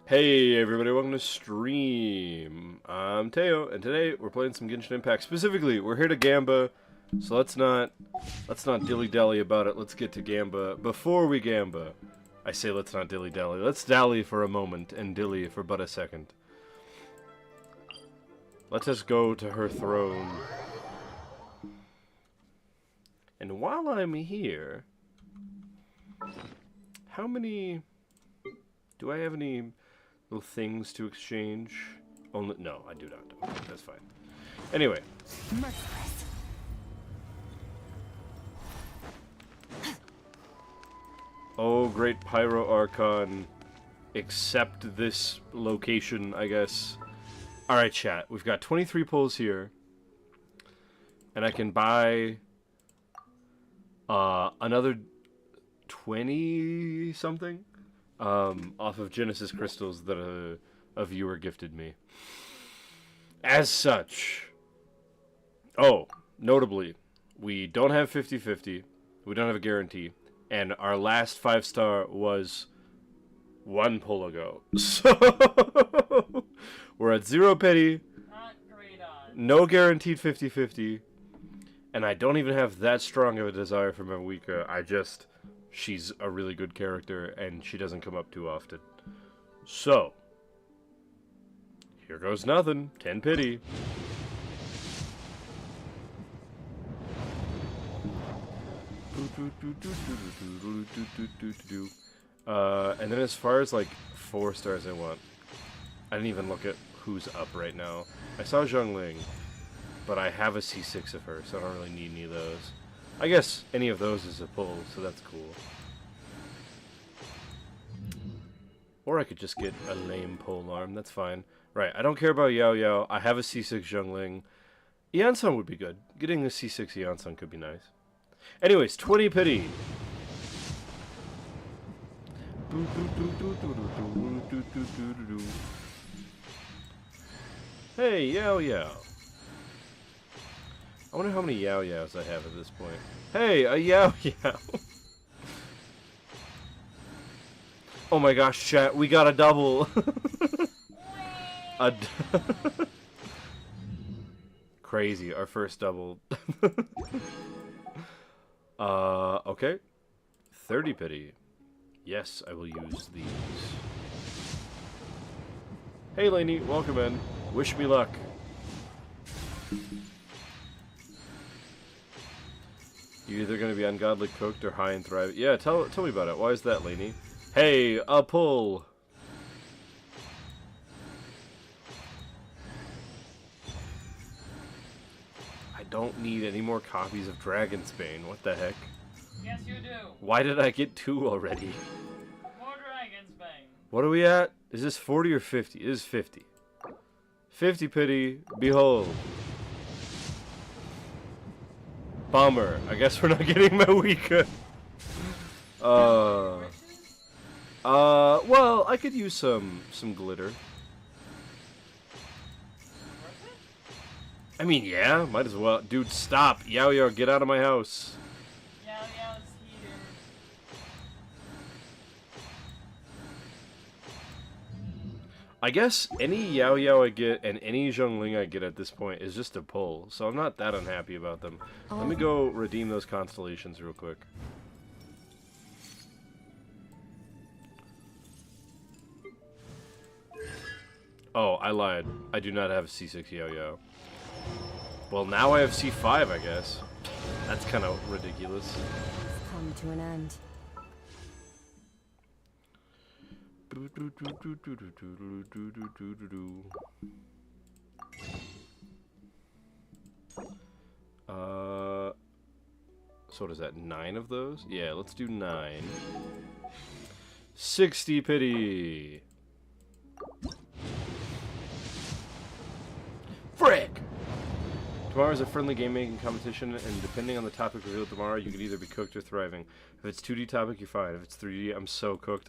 Hey everybody, welcome to stream. I'm Teyo, and today we're playing some Genshin Impact. Specifically, we're here to Gamba, so let's not dilly-dally about it. Let's get to Gamba. Before we Gamba, I say let's not dilly-dally. Let's dally for a moment and dilly for but a second. Let us go to her throne. And while I'm here, how many... do I have any little things to exchange? Only no, I do not. Okay, that's fine. Anyway. Merciless. Oh, great Pyro Archon. Accept this location, I guess. Alright, chat. We've got 23 pulls here. And I can buy another 20-something. Off of Genesis crystals that a viewer gifted me. As such, notably, we don't have 50-50, we don't have a guarantee, and our last 5-star was 1 pull ago. So, we're at 0 petty, Not great odds. no guaranteed 50-50, and I don't even have that strong of a desire for Mavuika. She's a really good character, and she doesn't come up too often. So, here goes nothing. 10 pity. And then as far as, like, 4 stars I want, I didn't even look at who's up right now. I saw Zhongling, but I have a C6 of her, so I don't really need any of those. I guess any of those is a pull, so that's cool. Or I could just get a lame pole arm, that's fine. Right, I don't care about Yao Yao. I have a C6 Zhongling. Yansung would be good. Getting a C6 Yansung could be nice. Anyways, 20 pity. Hey, Yao Yao. I wonder how many Yao Yaos I have at this point. Hey, a Yao Yao! Oh my gosh, chat, we got a double! Crazy, our first double. Okay. 30 pity. Yes, I will use these. Hey Lainey, welcome in. Wish me luck. You're either going to be ungodly cooked or high and thrive. Yeah, tell me about it. Why is that, Lainey? Hey, a pull! I don't need any more copies of Dragonsbane. What the heck? Yes, you do. Why did I get 2 already? More Dragonsbane. What are we at? Is this 40 or 50? It is 50. 50 pity. Behold. Bummer. I guess we're not getting Mavuika. Well, I could use some glitter. I mean, yeah, might as well. Dude, stop. Yao Yao, get out of my house. Yao Yao's here. I guess any Yao Yao I get and any Zhongling I get at this point is just a pull, so I'm not that unhappy about them. Let me go redeem those constellations real quick. Oh, I lied. I do not have a C6 Yao Yao. Well, now I have C5, I guess. That's kind of ridiculous. It's come to an end. So what is that, 9 of those? Yeah, let's do 9. 60 pity! Frick! Tomorrow is a friendly game-making competition, and depending on the topic revealed tomorrow, you can either be cooked or thriving. If it's 2D topic, you're fine. If it's 3D, I'm so cooked.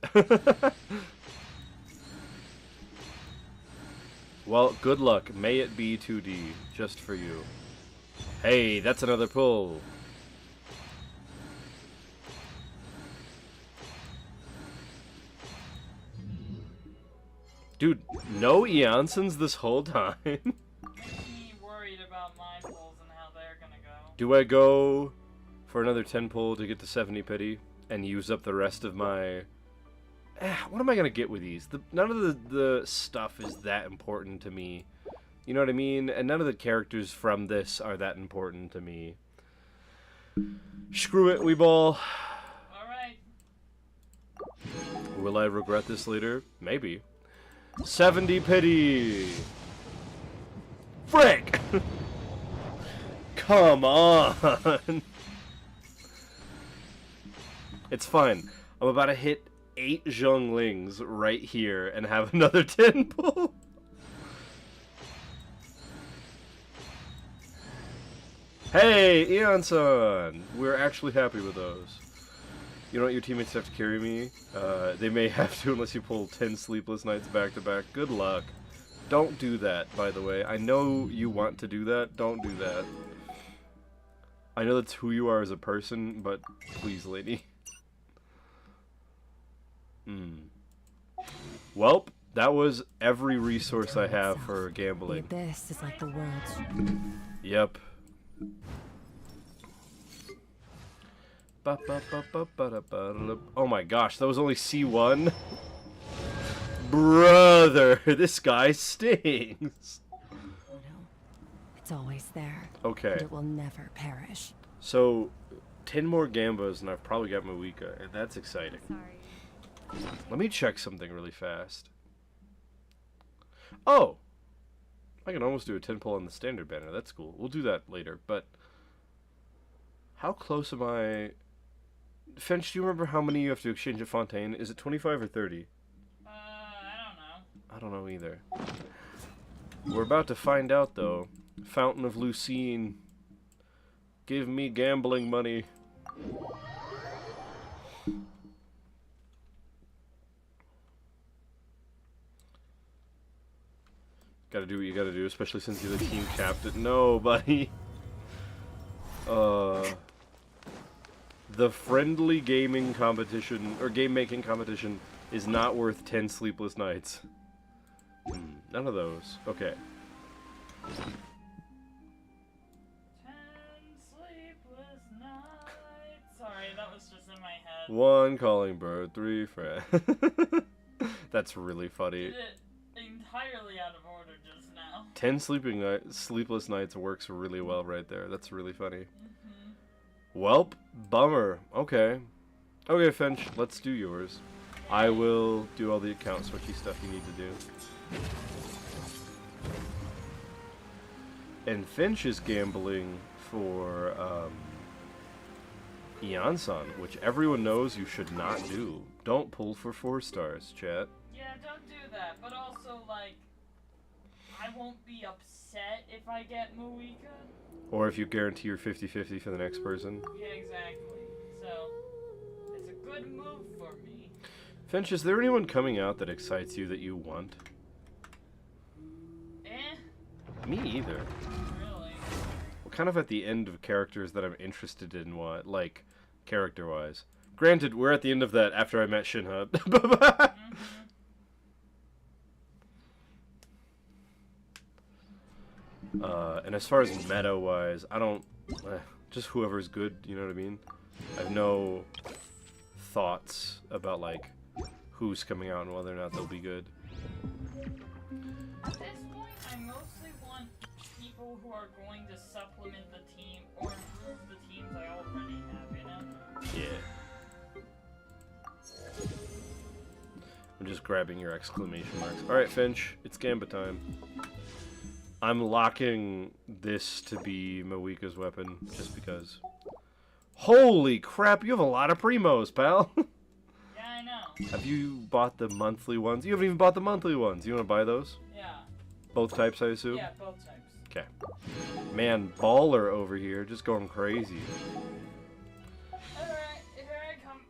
Well, good luck. May it be 2D, just for you. Hey, that's another pull. Dude, no Eonsons this whole time. Makes me worried about my pulls and how they're gonna go. Do I go for another 10 pull to get to 70 pity and use up the rest of my... what am I gonna get with these? None of the stuff is that important to me. You know what I mean? And none of the characters from this are that important to me. Screw it, Weeball. Alright. Will I regret this later? Maybe. 70 pity! Frick! Come on! It's fine. I'm about to hit 8 Zhonglings right here and have another 10 pull. Hey, Eon-san! We're actually happy with those. You don't want your teammates to have to carry me? They may have to unless you pull 10 sleepless nights back to back. Good luck. Don't do that, by the way. I know you want to do that. Don't do that. I know that's who you are as a person, but please, lady. Welp, that was every resource I have for gambling. The abyss is like the world's. Yep. Oh my gosh, that was only C1? Brother, this guy stings. Oh no. It's always there. Okay. And it will never perish. So, 10 more Gambas and I've probably got Mavuika, and that's exciting. Sorry. Let me check something really fast. Oh! I can almost do a 10 pull on the standard banner. That's cool. We'll do that later, but... How close am I... Finch, do you remember how many you have to exchange at Fontaine? Is it 25 or 30? I don't know. I don't know either. We're about to find out, though. Fountain of Lucine. Give me gambling money. Gotta do what you gotta do, especially since you're the team captain. No, buddy. The friendly gaming competition, or game-making competition, is not worth 10 sleepless nights. None of those. Okay. 10 sleepless nights. Sorry, that was just in my head. 1 calling bird, 3 friends. That's really funny. Did it entirely out of order just now. 10 sleepless nights works really well right there. That's really funny. Welp, bummer. Okay. Okay, Finch, let's do yours. I will do all the account switchy stuff you need to do. And Finch is gambling for Eon-san, which everyone knows you should not do. Don't pull for 4 stars, chat. Yeah, don't do that. But also, like, I won't be upset if I get Mavuika. Or if you guarantee you're 50-50 for the next person. Yeah, exactly. So, it's a good move for me. Finch, is there anyone coming out that excites you that you want? Me either. Really? We're kind of at the end of characters that I'm interested in, like, character-wise. Granted, we're at the end of that after I met Shinha. And as far as meta-wise, I don't... just whoever's good, you know what I mean? I have no thoughts about, like, who's coming out and whether or not they'll be good. At this point, I mostly want people who are going to supplement the team or improve the teams I already have, you know? Yeah. I'm just grabbing your exclamation marks. Alright, Finch, it's Gamba time. I'm locking this to be Mavuika's weapon, just because. Holy crap, you have a lot of primos, pal! Yeah, I know. Have you bought the monthly ones? You haven't even bought the monthly ones. You want to buy those? Yeah. Both types, I assume? Yeah, both types. Okay. Man, baller over here, just going crazy. Alright, here I come.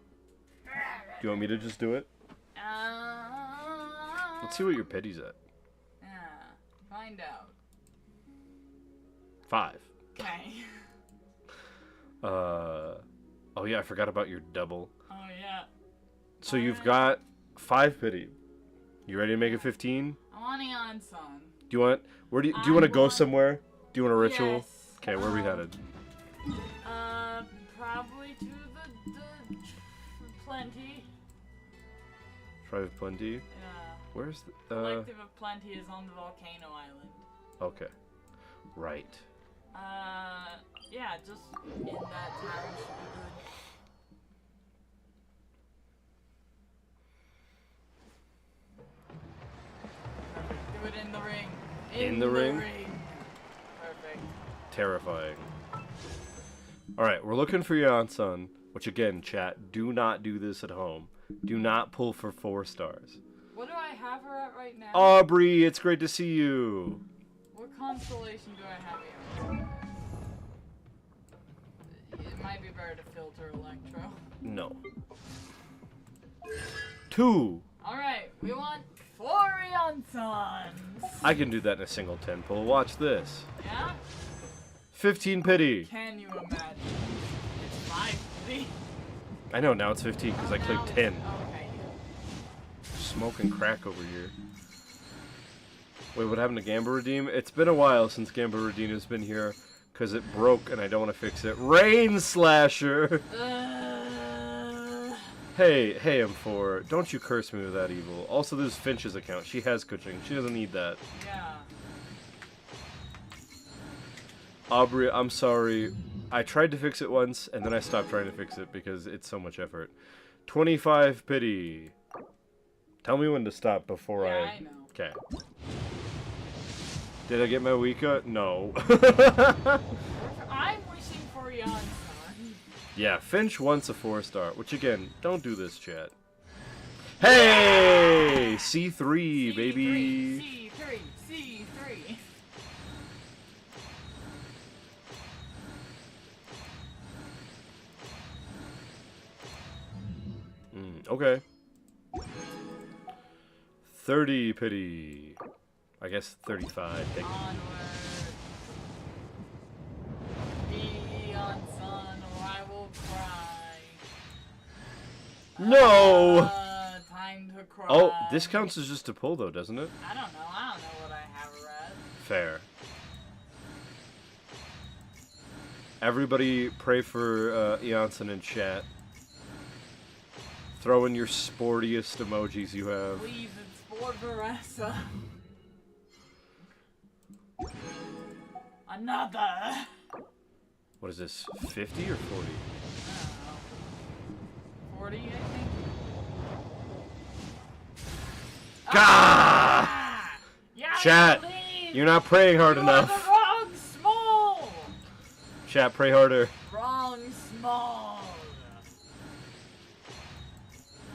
Do you want me to just do it? Let's see what your pity's at. Find out. 5. Okay. Oh yeah, I forgot about your double. Oh yeah. So you've got 5 pity. You ready to make it 15? I want Eon Sun. Do you want? Where do you want to go want- somewhere? Do you want a ritual? Yes. Okay, where are we headed? Probably to the Plenty. Tribe of Plenty. Yeah. Where's the? Collective of Plenty is on the Volcano Island. Okay. Right. Yeah, just in that town should be good. Perfect. Do it in the ring. In the ring? Perfect. Terrifying. All right, we're looking for Yansun, which again, chat, do not do this at home. Do not pull for 4 stars. What do I have her at right now? Aubrey, it's great to see you. What constellation do I have here? It might be better to filter Electro. No. 2. Alright, we want 4 Eon Suns! I can do that in a single 10 pull. Watch this. Yeah? 15 pity. Can you imagine? It's 5 pity. I know, now it's 15 because I clicked 10. Okay. Smoking crack over here. Wait, what happened to Gamba Redeem? It's been a while since Gamba Redeem has been here because it broke and I don't want to fix it. Rain Slasher! Hey, M4, don't you curse me with that evil. Also, this is Finch's account. She has coaching. She doesn't need that. Yeah. Aubrey, I'm sorry. I tried to fix it once, and then I stopped trying to fix it because it's so much effort. 25 pity. Tell me when to stop before I know. Okay. Did I get my Wika? No. I'm wishing for Eon Sun. Yeah, Finch wants a 4-star, which again, don't do this, chat. Hey! C3, baby! C3. Okay. 30 pity. I guess 35. Thank you. Onward. Eon Sun, or I will cry. No! Time to cry. Oh, this counts as just a pull, though, doesn't it? I don't know what I have read. Fair. Everybody pray for Eonson in chat. Throw in your sportiest emojis you have. Please, it's for Varessa. Another. What is this, 50 or 40? I don't know. 40, I think. Gah! Ah! Yeah, Chat, leave. you're not praying hard You enough. are the wrong small. Chat, pray harder. Wrong small.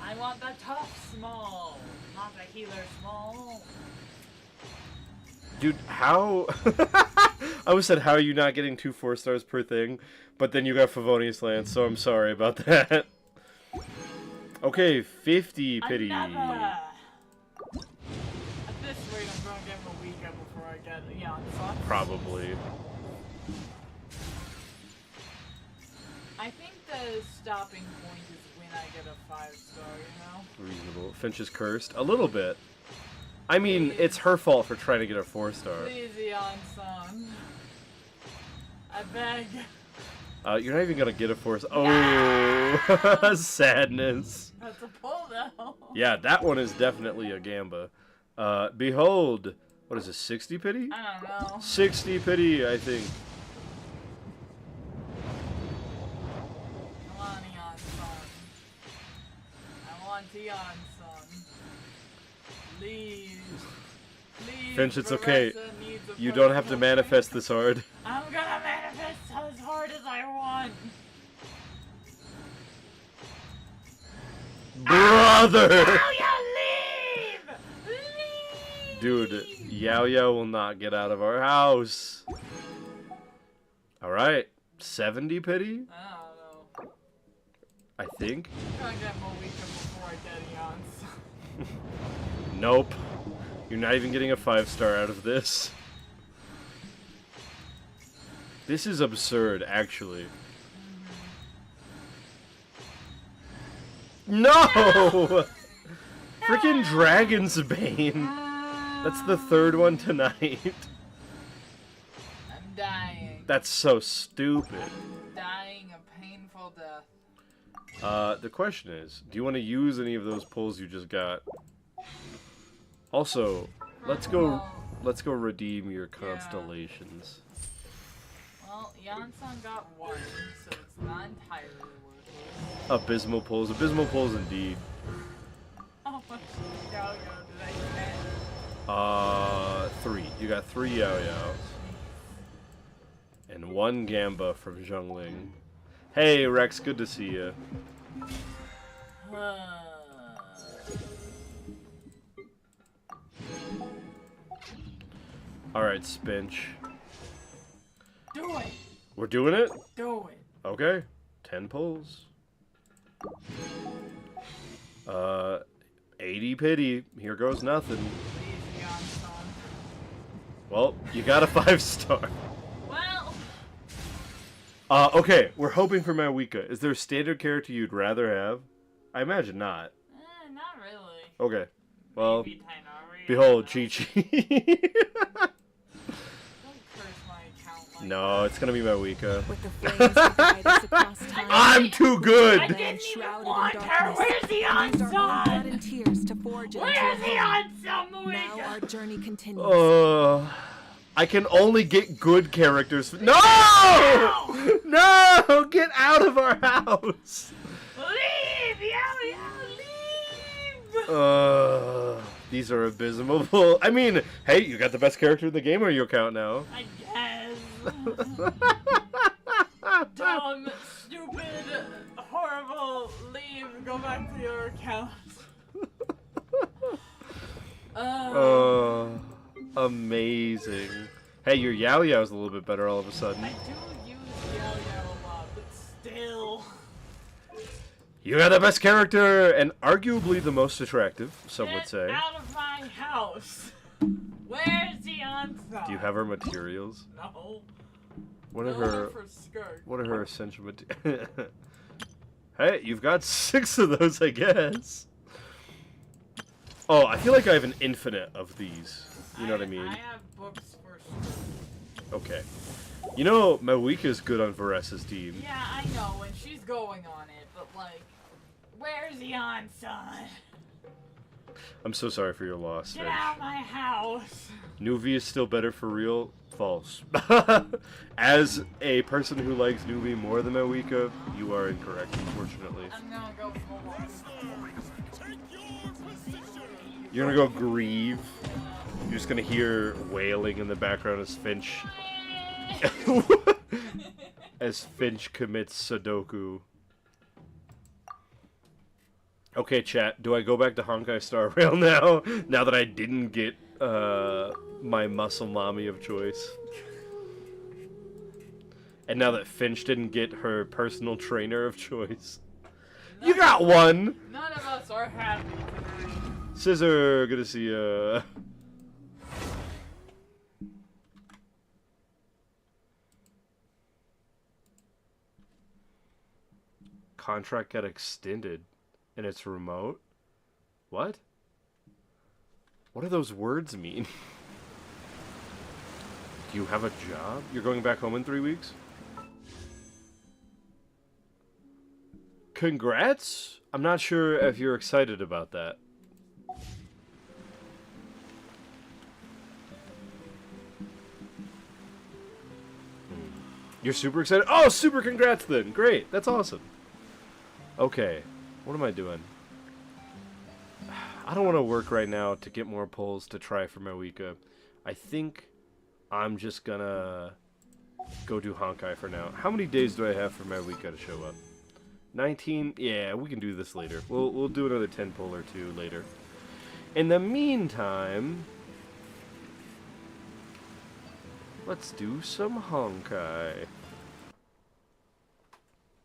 I want the tough small, not the healer small. Dude, how... I always said, how are you not getting 2 4-stars per thing? But then you got Favonius Lance, so I'm sorry about that. Okay, 50 pity. Another. At this rate, I'm going to get Mavuika before I get Yansun. Probably. I think the stopping point is when I get a 5-star, you know? Reasonable. Finch is cursed. A little bit. I mean, it's her fault for trying to get a 4-star. Please, Yansun. I beg. You're not even gonna get a 4-star. Oh, sadness. That's a pull, though. Yeah, that one is definitely a Gamba. Behold. What is this, 60 pity? I don't know. 60 pity, I think. I want Yansun. I want Yansun. Please. Please. Finch, it's okay. Varessa needs a You don't have to personal manifest this hard. I'm gonna manifest as hard as I want. Brother! Now you leave! Leave! Dude, Yao Yao will not get out of our house. Alright, 70 pity? I don't know. I think. I'm gonna get Mavuika before I get Eons. Nope. You're not even getting a 5-star out of this. This is absurd, actually. No! Freaking Dragon's Bane. That's the third one tonight. I'm dying. That's so stupid. I'm dying a painful death. The question is, do you want to use any of those pulls you just got? Also, let's go redeem your constellations. Well, Yansan got one, so it's not entirely worthless. Abysmal pulls indeed. How much yo-yo did I get? 3. You got 3 Yao Yaos. And 1 Gamba from Zhongling. Hey Rex, good to see you. Alright, Spinch. Do it! We're doing it? Do it! Okay. 10 pulls. 80 pity. Here goes nothing. Please, Yansan. Well, you got a 5-star. Well, Okay, we're hoping for Mavuika. Is there a standard character you'd rather have? I imagine not. not really. Okay. Well, Maybe Tainari, behold, I don't Chi-Chi. know. Don't curse my account like No, it's gonna be Mavuika. With the flames that guide us across time. I'm too good! I didn't even want her! Where's the Yansan? And tears to forge Where's the Yansan, Now Mavuika? our journey continues. I can only get good characters. No! No! Get out of our house! Leave! Leave! These are abysmal. I mean, hey, you got the best character in the game on your account now. I guess. Dumb, stupid, horrible, leave, go back to your account. Amazing. Hey, your Yao Yao's a little bit better all of a sudden. I do use Yo-Yo a lot, but still. You got the best character, and arguably the most attractive, some would say. Get out of my house. Where's the answer? Do you have her materials? No. What are No, her for skirt. What are her essential materials? Hey, you've got 6 of those, I guess. Oh, I feel like I have an infinite of these. You know what I mean? I have books for skirt. Okay. You know, Mavuika's good on Varessa's team. Yeah, I know, and she's going on it, but like, where's the Yansan? I'm so sorry for your loss, Get Finch. out of my house. Nuvi is still better for real? False. As a person who likes Nuvi more than Mavuika, you are incorrect, unfortunately. I'm gonna go for You're gonna go grieve. You're just gonna hear wailing in the background as Finch... as Finch commits Sudoku. Okay, chat, do I go back to Honkai Star Rail now? Now that I didn't get, my muscle mommy of choice. And now that Finch didn't get her personal trainer of choice. You got one! None of us are happy tonight. Scissor, good to see ya. Contract got extended, and it's remote? What? What do those words mean? Do you have a job? You're going back home in 3 weeks? Congrats? I'm not sure if you're excited about that. You're super excited? Oh, super congrats then. Great. That's awesome. Okay. What am I doing? I don't want to work right now to get more pulls to try for Mavuika. I think I'm just gonna go do Honkai for now. How many days do I have for Mavuika to show up? 19? Yeah, we can do this later. We'll do another 10 pull or 2 later. In the meantime, let's do some Honkai.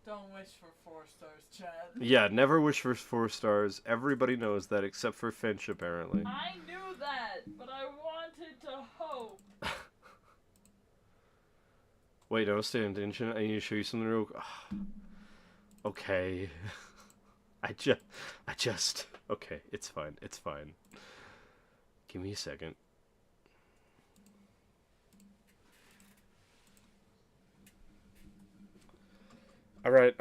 Don't wish for 4 stars, Chad. Yeah, never wish for 4 stars. Everybody knows that except for Finch, apparently. I knew that, but I wanted to hope. Wait, don't stay in Genshin. I need to show you something real quick. Okay. I just. Okay, it's fine. It's fine. Give me a second. All right.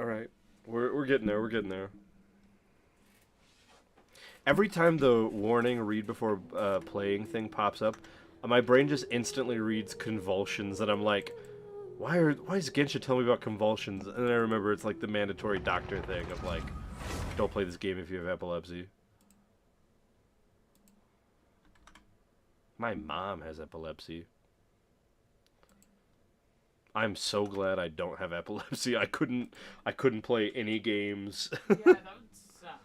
We're getting there. We're getting there. Every time the warning read before playing thing pops up, my brain just instantly reads convulsions, and I'm like, why is Genshin telling me about convulsions? And then I remember it's like the mandatory doctor thing of like, don't play this game if you have epilepsy. My mom has epilepsy. I'm so glad I don't have epilepsy. I couldn't play any games. Yeah, that would suck.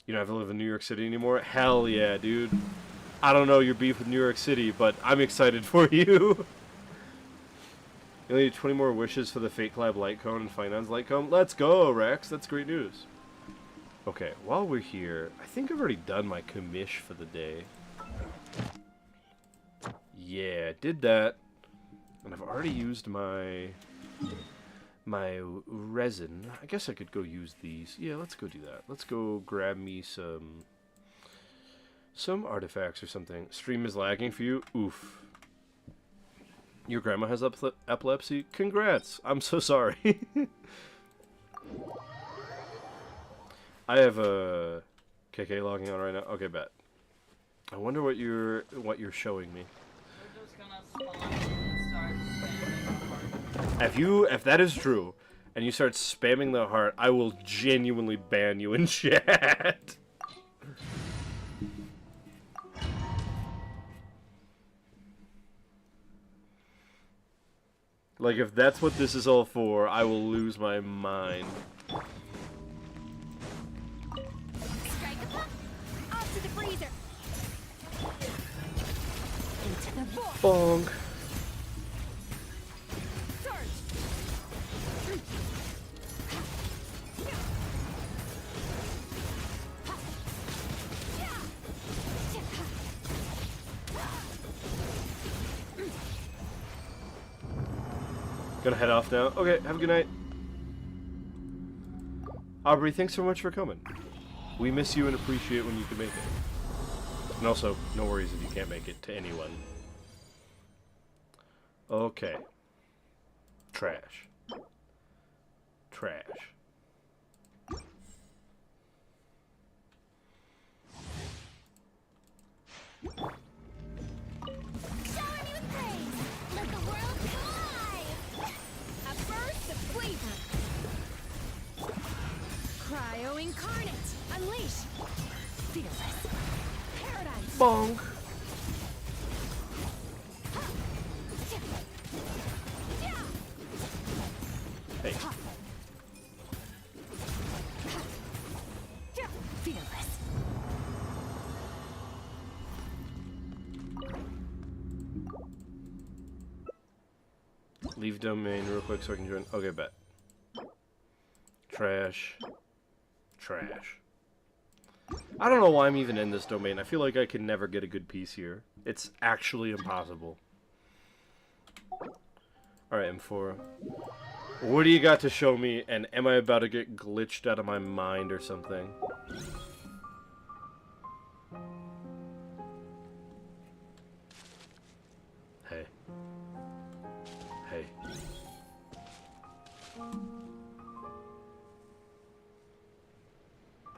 You don't have to live in New York City anymore? Hell yeah, dude. I don't know your beef with New York City, but I'm excited for you. You only need 20 more wishes for the Fate Collab Light Cone and Finance Light Cone. Let's go, Rex. That's great news. Okay, while we're here, I think I've already done my commish for the day. Yeah, did that. And I've already used my resin. I guess I could go use these. Yeah, let's go do that. Let's go grab me some artifacts or something. Stream is lagging for you? Oof. Your grandma has epilepsy? Congrats! I'm so sorry. I have a KK logging on right now. Okay, bet. I wonder what you're showing me. We're just gonna spawn and start spamming the heart. If that is true, and you start spamming the heart, I will genuinely ban you in chat. Like, if that's what this is all for, I will lose my mind. Strike a pop. Off to the freezer. Into the void. Bonk. Surge. Gonna head off now. Okay, have a good night. Aubrey, thanks so much for coming. We miss you and appreciate when you can make it. And also, no worries if you can't make it to anyone. Okay. Trash. Trash. Shower me with praise. Let the world come alive. A burst of flavor. Cryo incarnate. Unleash. Fearless. Paradise. Bonk. Hey. Fearless. Leave domain real quick so I can join. Okay, bet. Trash. Trash. I don't know why I'm even in this domain. I feel like I can never get a good piece here. It's actually impossible. Alright, M4. What do you got to show me, and am I about to get glitched out of my mind or something? Hey. Hey.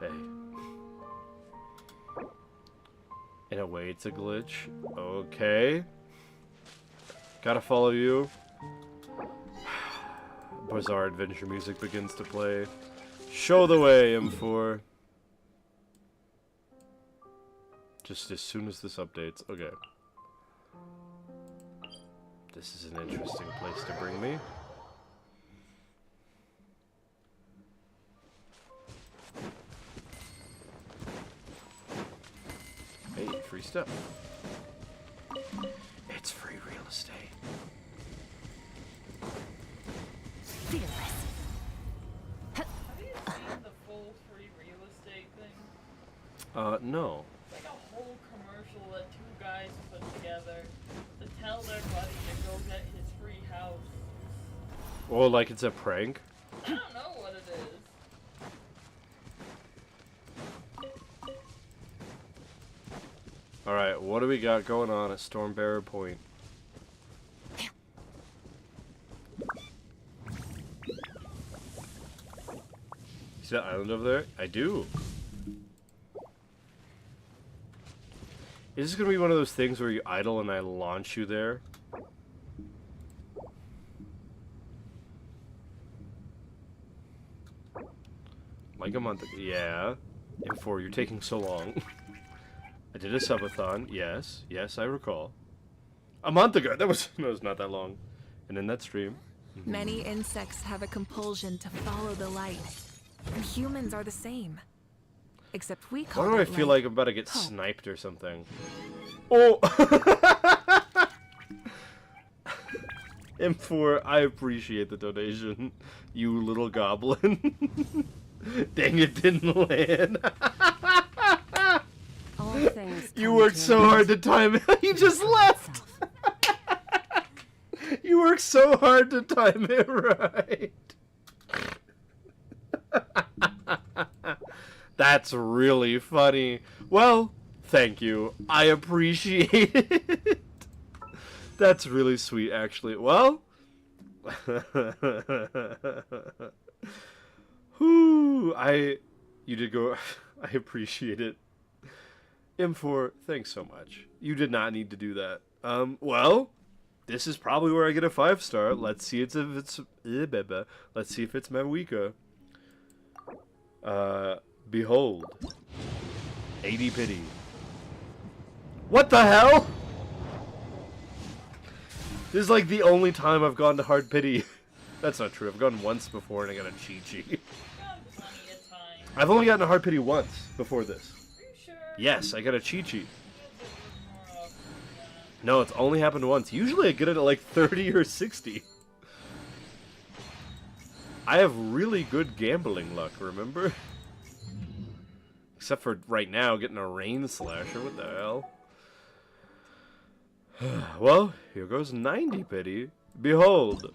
Hey. In a way, it's a glitch. Okay. Gotta follow you. Bizarre adventure music begins to play. Show the way, M4. Just as soon as this updates. Okay. This is an interesting place to bring me. Hey, free stuff. It's free real estate. Fearless. Have you seen the full free real estate thing? No. It's like a whole commercial that two guys put together to tell their buddy to go get his free house. Well, like it's a prank? I don't know what it is. Alright, what do we got going on at Stormbearer Point? See that island over there? I do. Is this gonna be one of those things where you idle and I launch you there? Like a month ago. Yeah. M4, you're taking so long. I did a subathon. Yes. Yes, I recall. A month ago. That was not that long. And in that stream. Many insects have a compulsion to follow the light, and humans are the same. Except we call Why do I it feel light like I'm about to get hope. sniped or something? Oh! M4, I appreciate the donation. You little goblin. Dang, it didn't land. All things You come worked to so an hard to time it. You just left. You worked so hard to time it right. That's really funny. Well, thank you. I appreciate it. That's really sweet, actually. Well, whoo, you did go. I appreciate it. M4, thanks so much. You did not need to do that. Well, this is probably where I get a 5-star. Let's see if it's let's see if it's Mavuika. Behold. 80 pity. What the hell? This is like the only time I've gone to hard pity. That's not true. I've gone once before and I got a Chi-Chi. Gone plenty of time. I've only gotten a hard pity once before this. Are you sure? Yes, I got a Chi-Chi. Feels like it was more often than that. No, it's only happened once. Usually I get it at like 30 or 60. I have really good gambling luck, remember? Except for right now, getting a rain slasher. What the hell? Well, here goes 90 pity. Behold.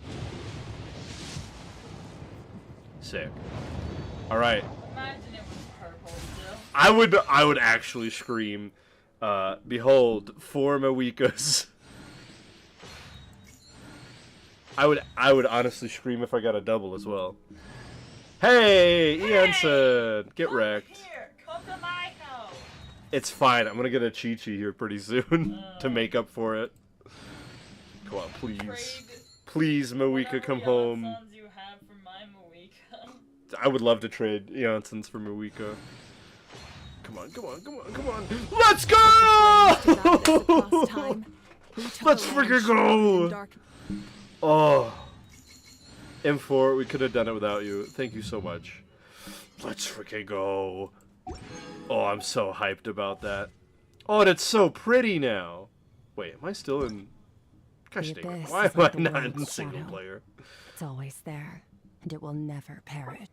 Sick. Alright. Imagine it was purple still. I would actually scream, behold, 4 Mavuikas. I would honestly scream if I got a double as well. Hey, Ianson! Get Come wrecked. Here, come to my house. It's fine, I'm gonna get a Chi-Chi here pretty soon to make up for it. Come on, please. Trade Please, Mavuika, whatever come home. Yansons you have for my Mavuika. I would love to trade Jansons for Mavuika. Come on, come on, come on, come on. Let's go! Let's freaking go! Oh. M4, we could have done it without you. Thank you so much. Let's freaking go. Oh, I'm so hyped about that. Oh, and it's so pretty now. Wait, am I still in... Gosh The dang it. abyss Why is am I like the not in world's single shadow. player? It's always there, and it will never perish.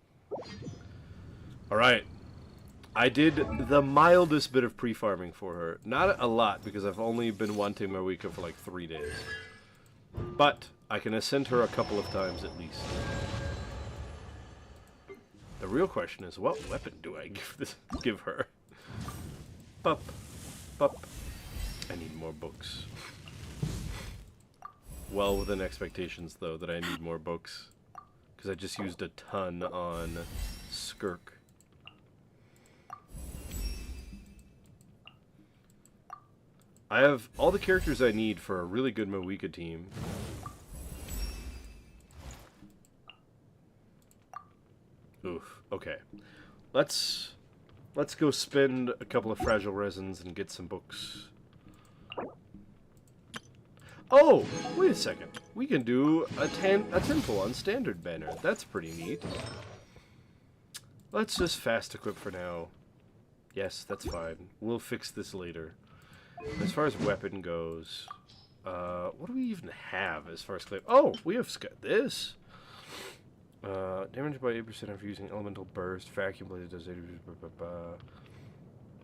Alright. I did the mildest bit of pre-farming for her. Not a lot, because I've only been wanting Mavuika for like 3 days. But I can ascend her a couple of times at least. The real question is, what weapon do I give her? Pup. Pup. I need more books. Well within expectations, though, that I need more books. Because I just used a ton on Skirk. I have all the characters I need for a really good Mavuika team. Oof. Okay. Let's go spend a couple of fragile resins and get some books. Oh, wait a second. We can do a temple on standard banner. That's pretty neat. Let's just fast equip for now. Yes, that's fine. We'll fix this later. As far as weapon goes, what do we even have as far as claim? Oh, we have this. Damage by 8% after using elemental burst. Vacuum blade does 80%.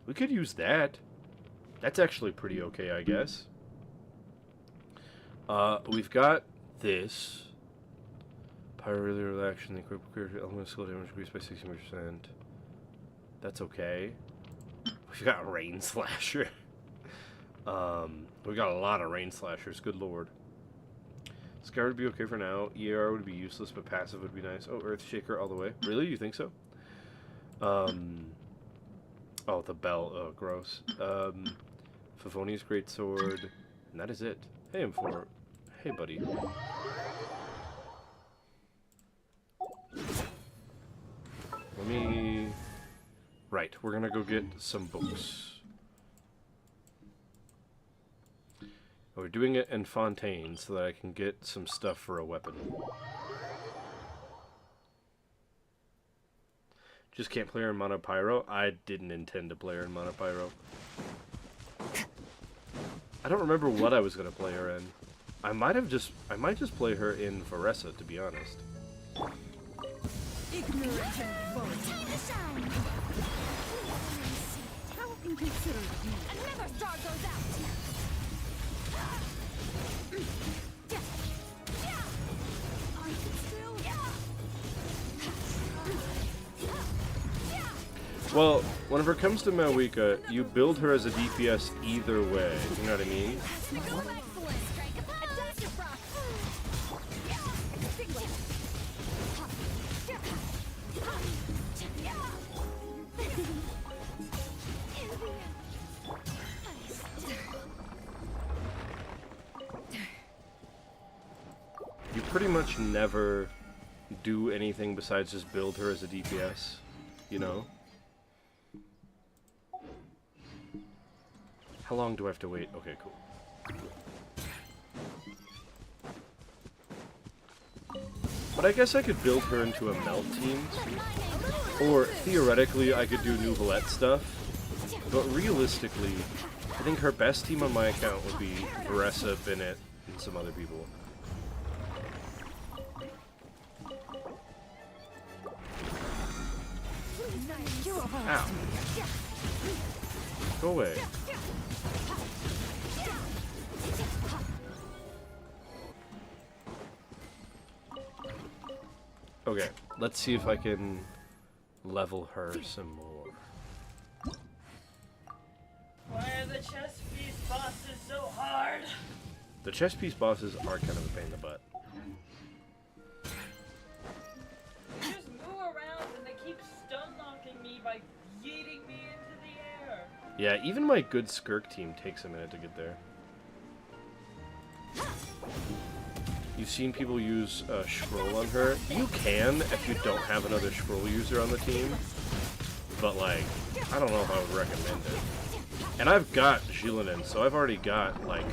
We could use that. That's actually pretty okay, I guess. We've got this. Pyro relaxation. The equip elemental skill damage increased by 60%. That's okay. We've got rain slasher. We got a lot of rain slashers. Good lord. Scar would be okay for now. ER would be useless, but passive would be nice. Oh, Earthshaker all the way. Really? You think so? Oh, the bell. Oh, gross. Favoni's greatsword. And that is it. Hey, M4. Hey, buddy. Let me... Right, we're gonna go get some books. We're doing it in Fontaine so that I can get some stuff for a weapon. Just can't play her in Mono Pyro? I didn't intend to play her in Mono Pyro. I don't remember what I was gonna play her in. I might just play her in Varessa, to be honest. Ignorant and bold. Time to shine. How inconsiderate of me. Another star goes out. I can still. Well, whenever it comes to Mavuika, you build her as a DPS either way. You know what I mean? Excellent. Strike a dust rock. You pretty much never do anything besides just build her as a DPS, you know? How long do I have to wait? Okay, cool. But I guess I could build her into a melt team. Or, theoretically, I could do Nouvellette stuff. But realistically, I think her best team on my account would be Varessa, Bennett, and some other people. Ow. Go away. Okay, let's see if I can level her some more. Why are the chess piece bosses so hard? The chess piece bosses are kind of a pain in the butt. They just move around and they keep stun knocking me by yeeting me into the air. Yeah, even my good Skirk team takes a minute to get there. You've seen people use Scroll on her. You can if you don't have another Scroll user on the team. But, like, I don't know if I would recommend it. And I've got Jilinen, so I've already got, like,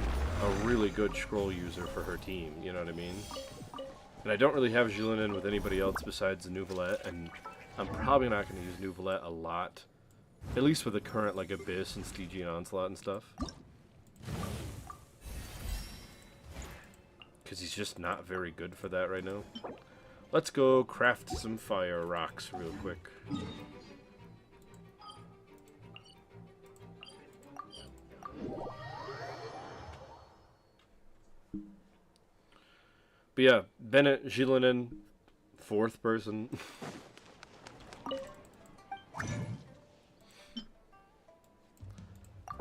a really good Scroll user for her team. You know what I mean? And I don't really have Jilinen with anybody else besides Nouvellette, and I'm probably not going to use Nouvellette a lot. At least with the current, like, Abyss and Stygian and Onslaught and stuff. Because he's just not very good for that right now. Let's go craft some fire rocks real quick. But yeah, Bennett, Jilinen, fourth person.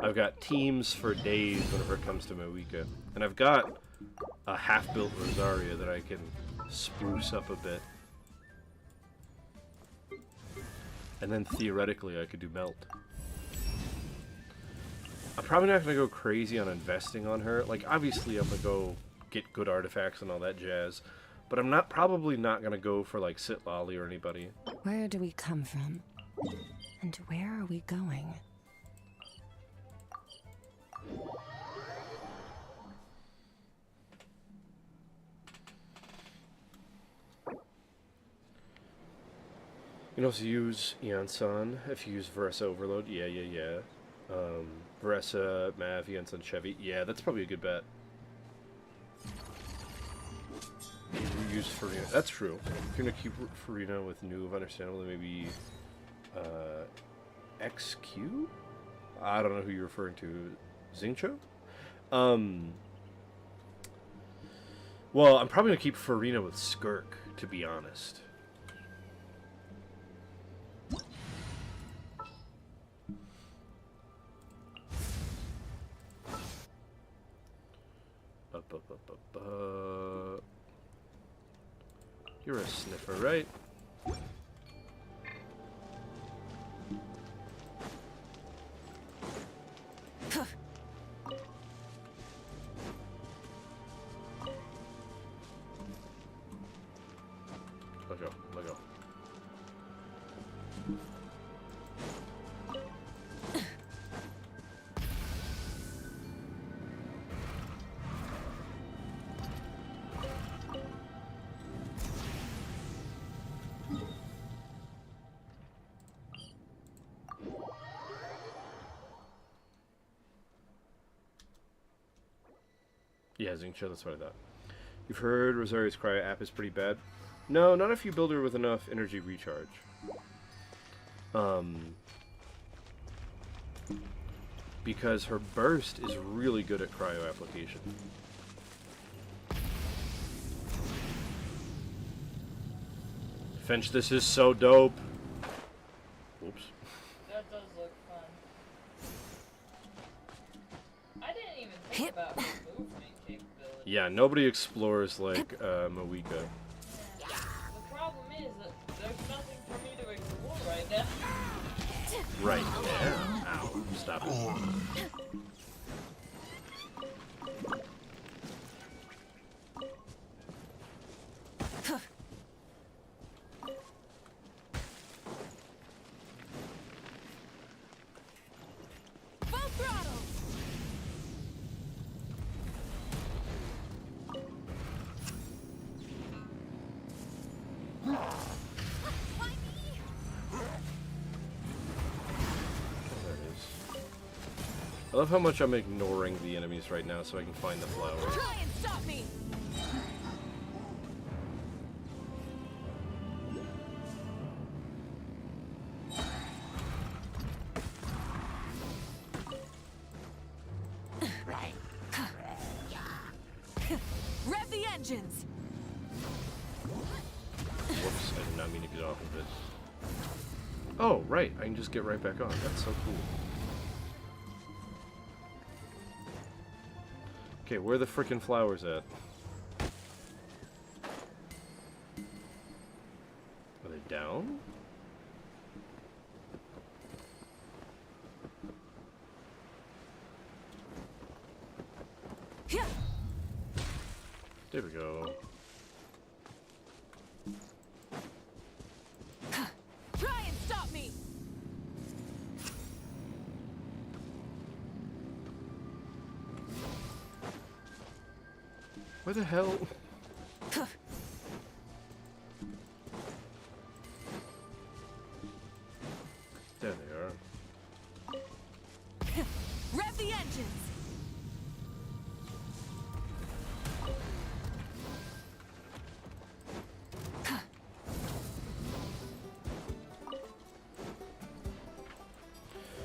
I've got teams for days whenever it comes to Mavuika. And I've got a half-built Rosaria that I can spruce up a bit. And then theoretically I could do Melt. I'm probably not going to go crazy on investing on her. Like, obviously I'm going to go get good artifacts and all that jazz. But I'm probably not going to go for, like, Sitlali or anybody. Where do we come from? And where are we going? You can also use Eon-san if you use Varessa Overload. Yeah. Varessa, Mav, Eon-san, Chevy. Yeah, that's probably a good bet. You use Farina. That's true. If you're going to keep Farina with Nuve, understandably, maybe XQ? I don't know who you're referring to. Xingqiu? Well, I'm probably going to keep Farina with Skirk, to be honest. You're a sniffer, right? Let go, let go. Yeah, Zingcho, that's what I thought. You've heard Rosaria's Cryo app is pretty bad. No, not if you build her with enough energy recharge. Because her burst is really good at cryo application. Finch, this is so dope. Oops. That does look fun. I didn't even think about her movement capability. Yeah, nobody explores like Mavuika. The problem is that there's nothing for me to explore right now. Right now. Ow. Stop it. Full throttle! There it is. I love how much I'm ignoring the enemies right now so I can find the flowers. Try and stop me! Rev the engines! Whoops, I did not mean to get off of it. Oh, right, I can just get right back on. That's so cool. Okay, where are the frickin' flowers at? Are they down? Yeah. There we go. Try and stop me! Where the hell? There they are. Rev the engines!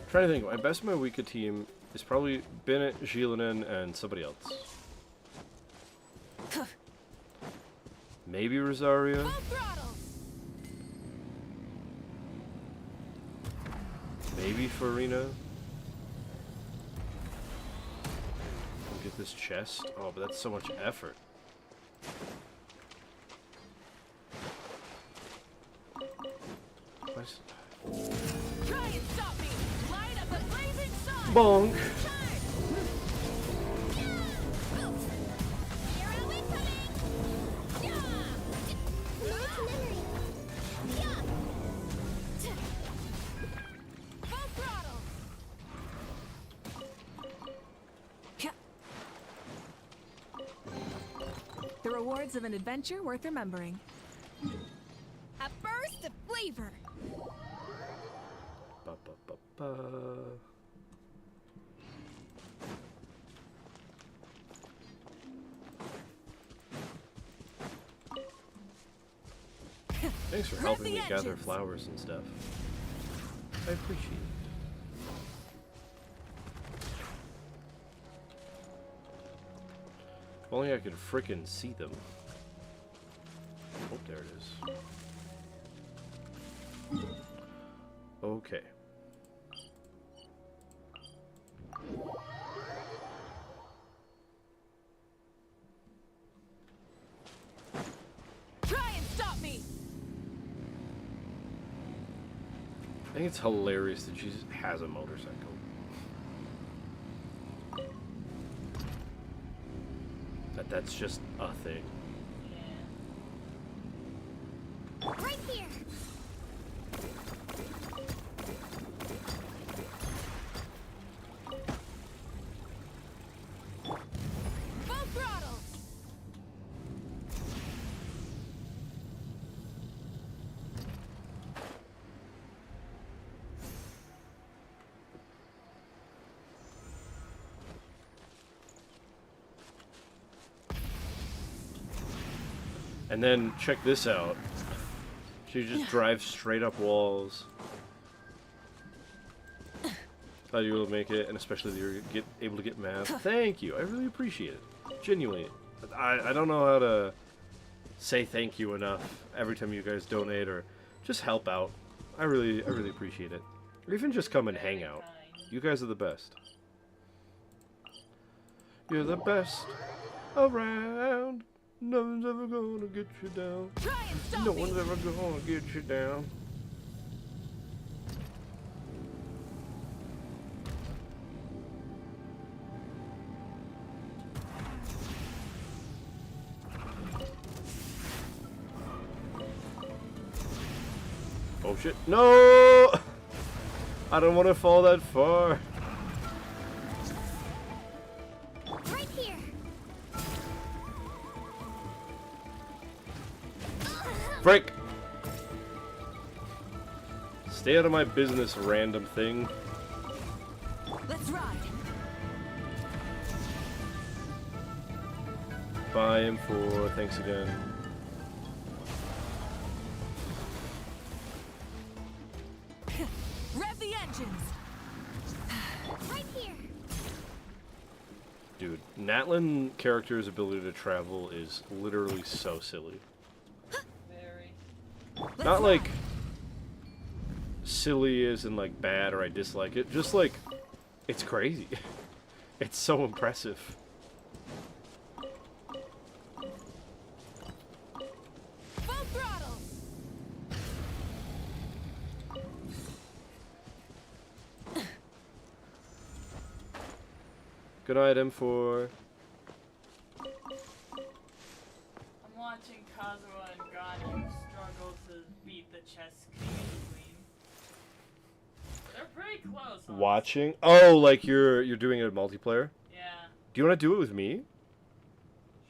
Trying to think, my best Mavuika team is probably Bennett, Gillinan, and somebody else. Maybe Rosaria? Full throttle! Maybe Farina? We'll get this chest. Oh, but that's so much effort. Nice. Try and stop me! Light up the blazing sun! Bonk! Hero incoming! Yeah! Yeah! Full throttle! Yeah. The rewards of an adventure worth remembering. A burst of flavor! Ba, ba, ba, ba. Thanks for helping me gather flowers and stuff. I appreciate it. If only I could frickin' see them. Oh, there it is. Okay. Try and stop think it's hilarious that she has a motorcycle. That's just a thing. Right here. Full throttle. And then check this out. She just drives straight up walls. Thought you will make it, and especially that you're able to get math. Thank you. I really appreciate it. Genuinely. I don't know how to say thank you enough every time you guys donate or just help out. I really appreciate it. Or even just come and hang out. You guys are the best. You're the best around. Nothing's ever gonna get you down. Try and stop No me. one's ever gonna get you down. Oh shit. No! I don't want to fall that far. Right here. Frick! Stay out of my business, random thing. Let's ride. Buy him for thanks again. Rev the engines. Right here. Dude, Natlin character's ability to travel is literally so silly. Very. Not like silly as in like bad or I dislike it, just like it's crazy. It's so impressive. Full throttle. Good night, M4. I'm watching Kazuha and Ganyu struggle to beat the chess king and queen. They're pretty close. Honestly. Watching? Oh, like you're doing it in multiplayer? Yeah. Do you want to do it with me?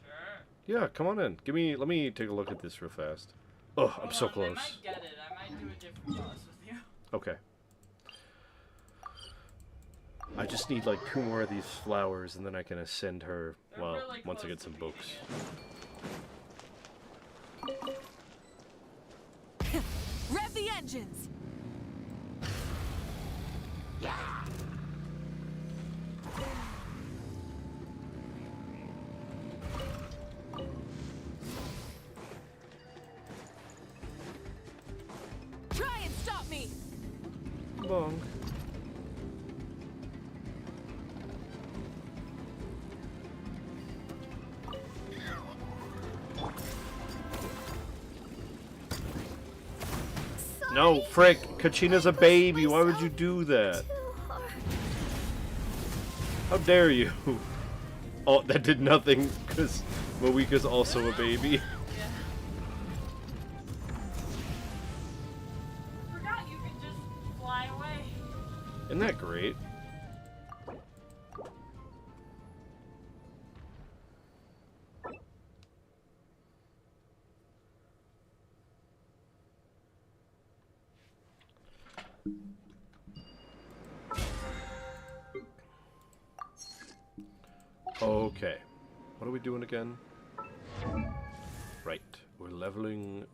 Sure. Yeah, come on in. Let me take a look at this real fast. Oh, I'm so Hold on, close. I might get it. I might do a different boss with you. Okay. I just need like 2 more of these flowers and then I can ascend her, They're well, really once I close get to some beating books. it. Rev the engines. Try and stop me. Bonk. No, frick! Kachina's a baby. Why would you do that? How dare you? Oh, that did nothing because Mavuika's also a baby. Yeah. Forgot you could just fly away. Isn't that great? Okay. What are we doing again? Right. We're leveling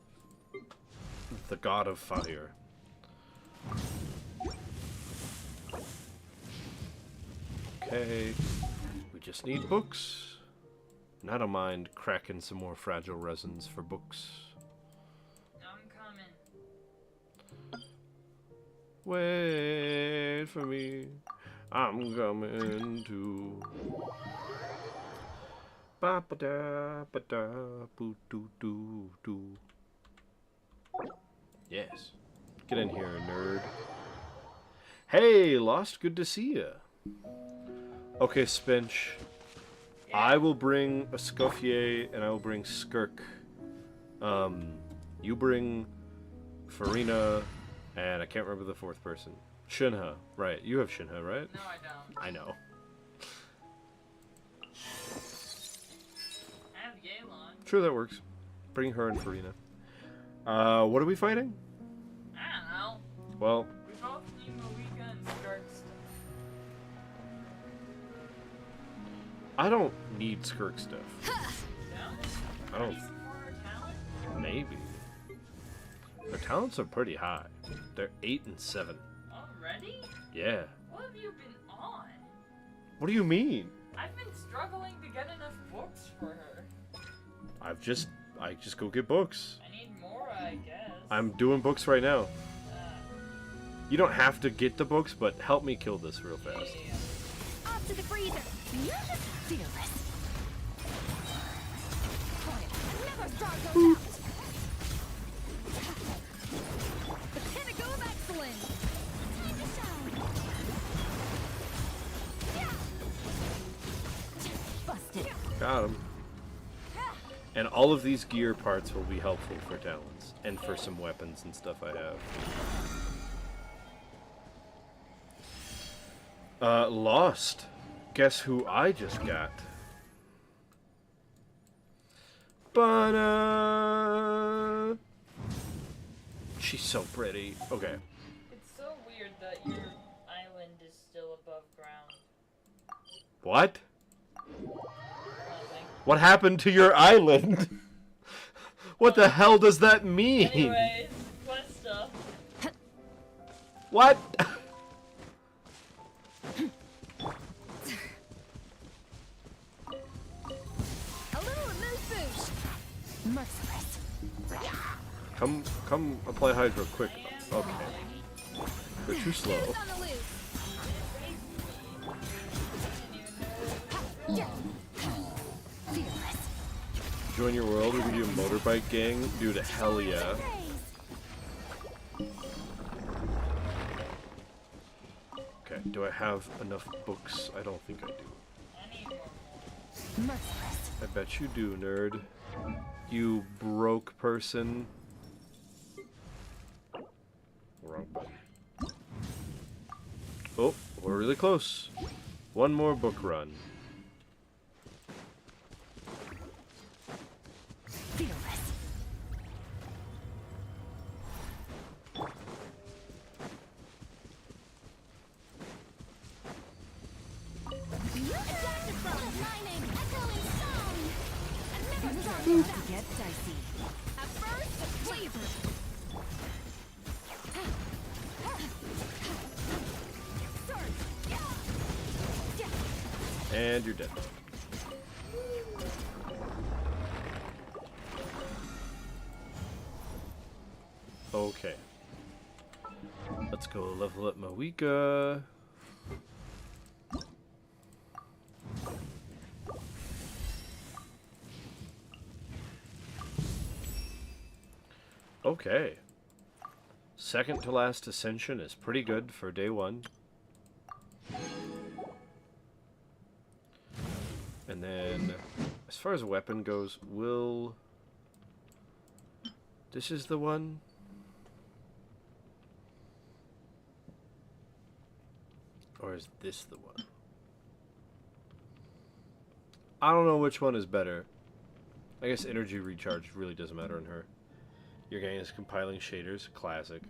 the God of Fire. Okay. We just need books. And I don't mind cracking some more fragile resins for books. I'm coming. Wait for me. I'm coming too. Ba ba da ba da boo doo doo doo. Yes. Get in here, nerd. Hey, Lost, good to see ya. Okay, Spinch. I will bring a Scoffier, and I will bring Skirk. You bring Farina, and I can't remember the fourth person. Shinha. Right, you have Shinha, right? No, I don't. I know. I have Yelan. Sure, that works. Bring her and Farina. What are we fighting? I don't know. Well, We both need Mavuika and Skirk stuff. I don't need Skirk stuff. No? I don't. Even for our talent? Maybe. Their talents are pretty high. They're 8 and 7. Already? Yeah. What have you been on? What do you mean? I've been struggling to get enough books for her. I just go get books. I need more, I guess. I'm doing books right now. Uh, You don't have to get the books, but help me kill this real fast. yeah. Off to the freezer. You're just fearless. Never star goes out. The pinnacle of excellence. Time to shine. Busted. Got him. And all of these gear parts will be helpful for talents and for some weapons and stuff I have. Lost. Guess who I just got? Bana. She's so pretty. Okay. It's so weird that your island is still above ground. What? Nothing. What happened to your island? What the hell does that mean? Anyways, quest stuff. What? A little amuse-bouche. Merciless. Come apply Hydro quick. Okay. You're too slow. Who's on the loose? Yeah. Fearless. Join your world, we can do a motorbike gang. Dude, hell yeah. Okay, do I have enough books? I don't think I do. I need more. Merciless. I bet you do, nerd. You broke person. Wrong button. Oh, we're really close. One more book run. Fearless. Adapted from mining, echoing song. And never stop To get dicey. A burst of flavor. And you're dead. Okay. Let's go level up Mavuika. Okay. Second to last ascension is pretty good for day one. And then, as far as a weapon goes, this is the one? Or is this the one? I don't know which one is better. I guess energy recharge really doesn't matter on her. Your gang is compiling shaders. Classic.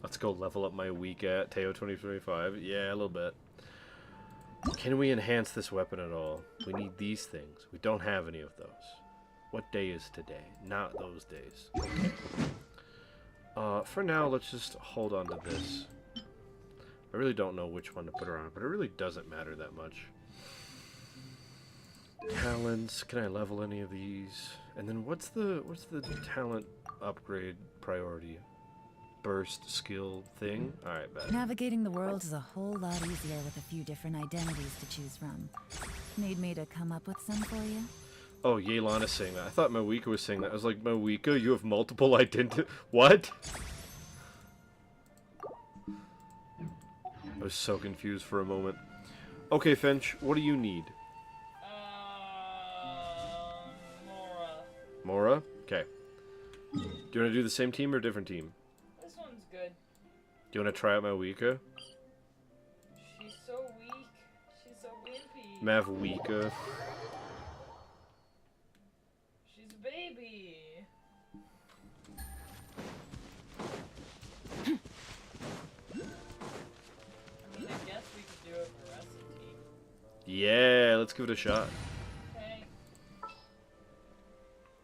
Let's go level up my weak at Teyo 2025. Yeah, a little bit. Can we enhance this weapon at all? We need these things. We don't have any of those. What day is today? Not those days. Okay. For now, let's just hold on to this. I really don't know which one to put her on, but it really doesn't matter that much. Talents. Can I level any of these? And then what's the talent upgrade priority? Burst skill thing? Alright, bet. Navigating the world is a whole lot easier with a few different identities to choose from. Need me to come up with some for you? Oh, Yelan is saying that. I thought Mavuika was saying that. I was like, Mavuika, you have multiple identities. What? I was so confused for a moment. Okay, Finch, what do you need? Mora. Mora? Okay. Do you want to do the same team or different team? This one's good. Do you want to try out Mavuika? She's so weak. She's so wimpy. Mavuika. She's a baby. I mean, I guess we could do a Veressa team. Yeah, let's give it a shot. Okay.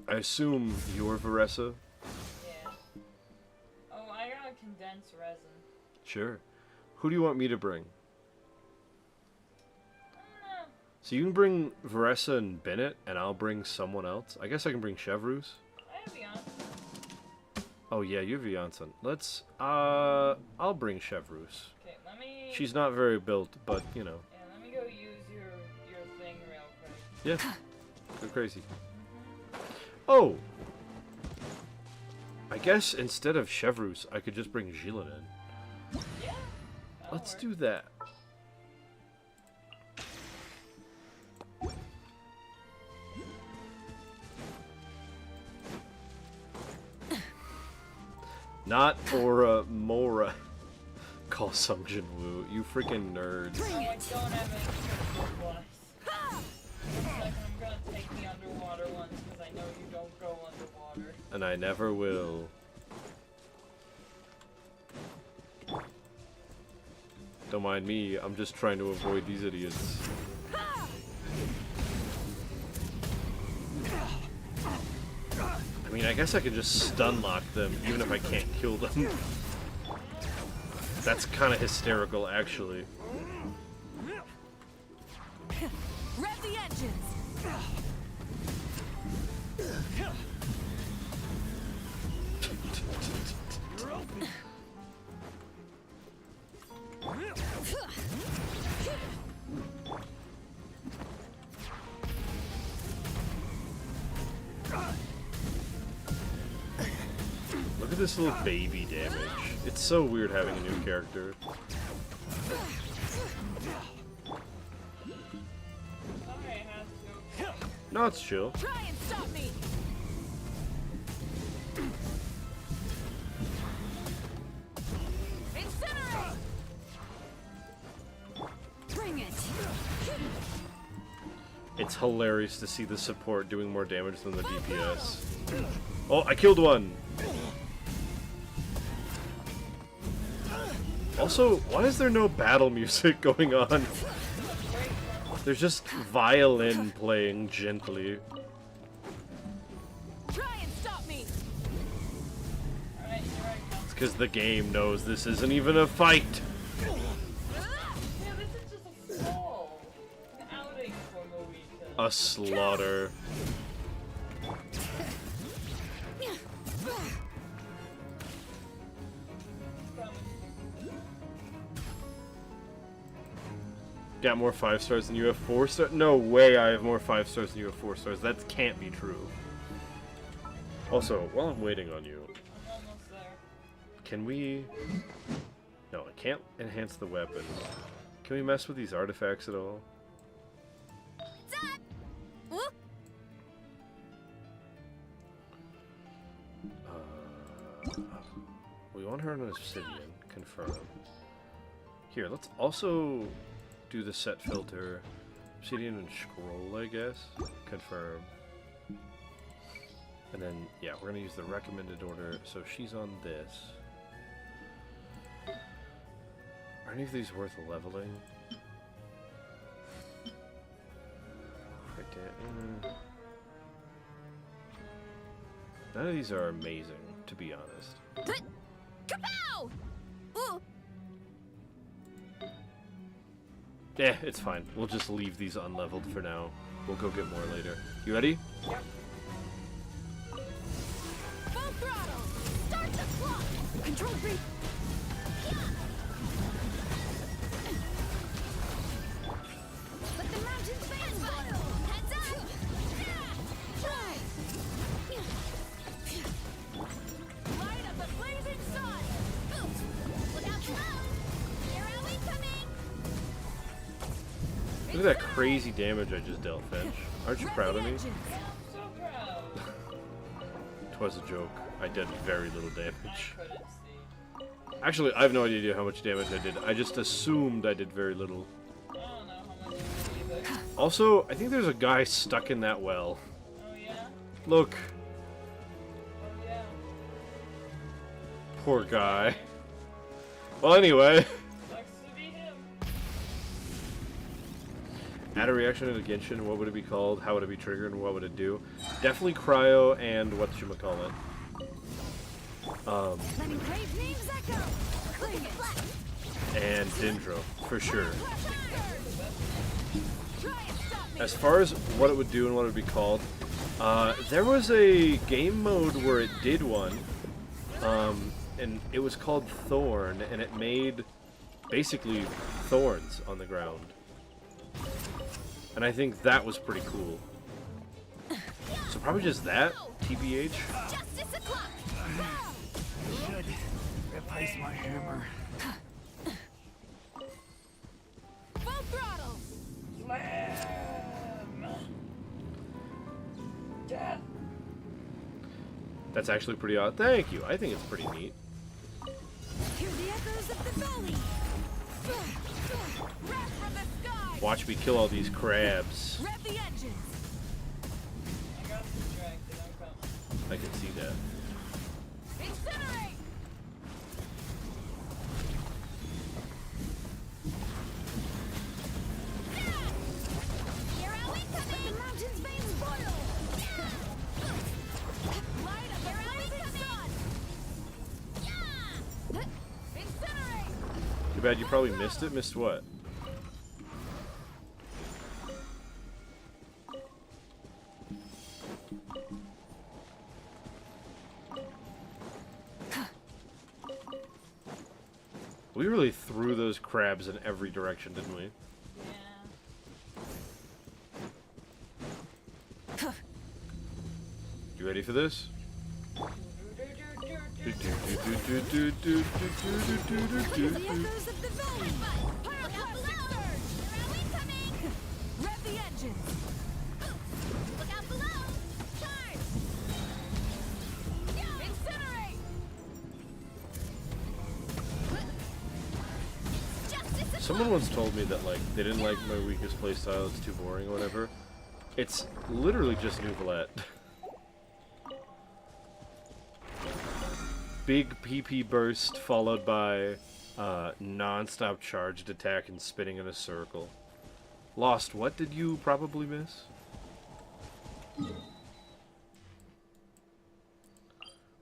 I assume you're Veressa? Yeah. Oh, I gotta condense resin. Sure. Who do you want me to bring? I don't know. So you can bring Veressa and Bennett, and I'll bring someone else. I guess I can bring Chevrus. I have Beyond. Oh yeah, you have Janssen. Let's, I'll bring Chevrus. Okay, let me. She's not very built, but, you know. Yeah, let me go use your thing real quick. Yeah. Go crazy. Oh! I guess instead of Chevrus, I could just bring Gillen in. Yeah. Let's do that. Not Aura, Mora. Call some Jinwoo. You freaking nerds. Oh, I don't have any critical supplies. One second, I'm gonna take the underwater ones because I know you don't go underwater. And I never will. Don't mind me, I'm just trying to avoid these idiots. I mean, I guess I could just stun lock them, even if I can't kill them. That's kind of hysterical, actually. Rev the engines! Look at this little baby damage. It's so weird having a new character. Sorry, I had to go. No, it's chill. Try and stop me! Incinerate! Bring it! It's hilarious to see the support doing more damage than the DPS. Oh, I killed one! Also, why is there no battle music going on? There's just violin playing gently. Try and stop me! Alright, here I come. It's because the game knows this isn't even a fight. Yeah, this is just a fall. An outing for Mavuika. A slaughter. Got more 5 stars than you have 4 stars? No way I have more 5 stars than you have 4 stars. That can't be true. Also, while I'm waiting on you, I'm almost there. can we... No, I can't enhance the weapon. Can we mess with these artifacts at all? Stop! Whoop! We want her on an obsidian. Confirm. Here, let's also do the set filter. Obsidian and scroll, I guess. Confirm. And then, yeah, we're gonna use the recommended order. So she's on this. Are any of these worth leveling? None of these are amazing, to be honest. Kapow! Ooh! Yeah, it's fine. We'll just leave these unleveled for now. We'll go get more later. You ready? Yep. Full throttle! Start the clock! Control B! Let the mountains fans battle! Heads up! Light up the blazing sun! Look out below! Here we come in! Look at that crazy damage I just dealt, Finch. Aren't you proud of me? I'm so proud. Twas a joke. I did very little I damage. couldn't see. Actually, I have no idea how much damage I did. I just assumed I did very little. I don't know how much you did either. Also, I think there's a guy stuck in that well. Oh yeah? Look, Oh yeah. poor guy. Well, anyway. Sucks to be him. Add a reaction in a Genshin, what would it be called? How would it be triggered? And what would it do? Definitely Cryo and whatchamacallit. Letting brave names echo. Bring it. And Dendro, for sure. Try and stop me. As far as what it would do and what it would be called, there was a game mode where it did one, and it was called Thorn, and it made basically thorns on the ground. And I think that was pretty cool. So probably just that, TBH. Justice o'clock. Should replace my hammer. Full throttle. Dad. That's actually pretty odd. Thank you. I think it's pretty neat. Hear the echoes of the valley. Wrath from the sky. Watch me kill all these crabs. Rev the engines. I got distracted. I'm coming. I can see that. Incinerate. Here are we coming. The mountain's veins boil. Light up the rising sun. Yeah. Incinerate. Too bad you probably missed it. Missed what? We really threw those crabs in every direction, didn't we? Yeah. You ready for this? Hear the echoes of the valley. Pyroclastic surge. Here are we coming. Rev the engines. Look out below. Charge. Incinerate. Justice. Someone once told me that like they didn't like my weakest playstyle, it's too boring or whatever. It's literally just Nouvelette. Big PP burst followed by non-stop charged attack and spinning in a circle. Lost, what did you probably miss?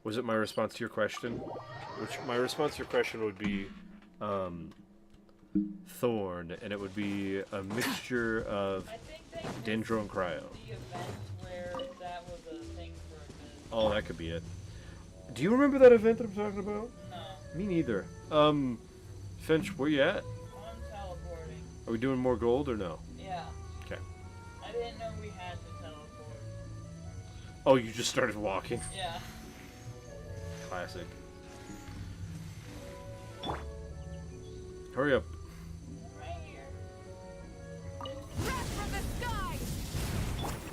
Was it my response to your question? Which my response to your question would be Thorn, and it would be a mixture of I think they missed Dendro and Cryo. the event where that was a thing for a bit. Oh, that could be it. Do you remember that event that I'm talking about? No. Me neither. Finch, where you at? I'm teleporting. Are we doing more gold or no? Yeah. Okay. I didn't know we had to teleport. Oh, you just started walking. Yeah. Classic. Hurry up. Right here. Wrath from the sky.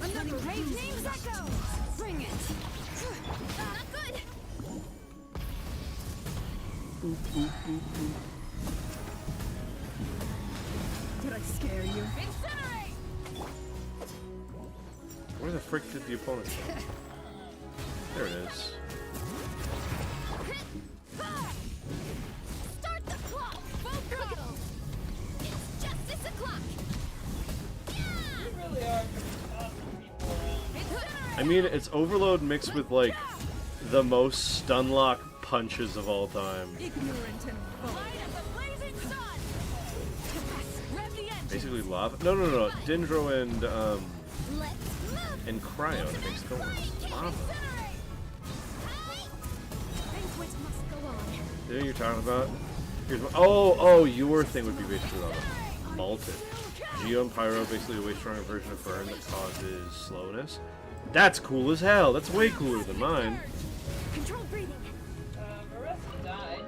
Another brave name's echo. Bring it. Not good. Did I scare you? Incinerate. Where the frick did the opponent go? There it is. Start the clock. Full throttle. It's justice o'clock. You really are tossing people around. I mean, it's Overload mixed with, like, the most stun lock punches of all time. Ignorant and bold. Light of the blazing sun. Rev the engine. Basically lava. No. Dendro and Let's move. Cryo that makes thorns. Lava. Banquet must go on. You know what you're talking about? Here's what, oh, your thing would be basically lava. Malted. Geo and Pyro, basically a way stronger version of Burn that causes slowness. That's cool as hell. That's way cooler than mine. Control breathing. Marissa died.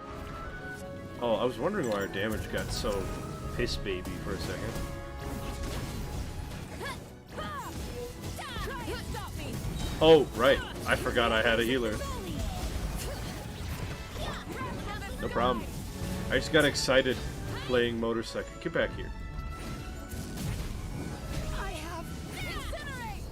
Oh, I was wondering why our damage got so piss baby for a second. Oh, right. I forgot I had a healer. No problem. I just got excited playing motorcycle. Get back here. I have incinerate.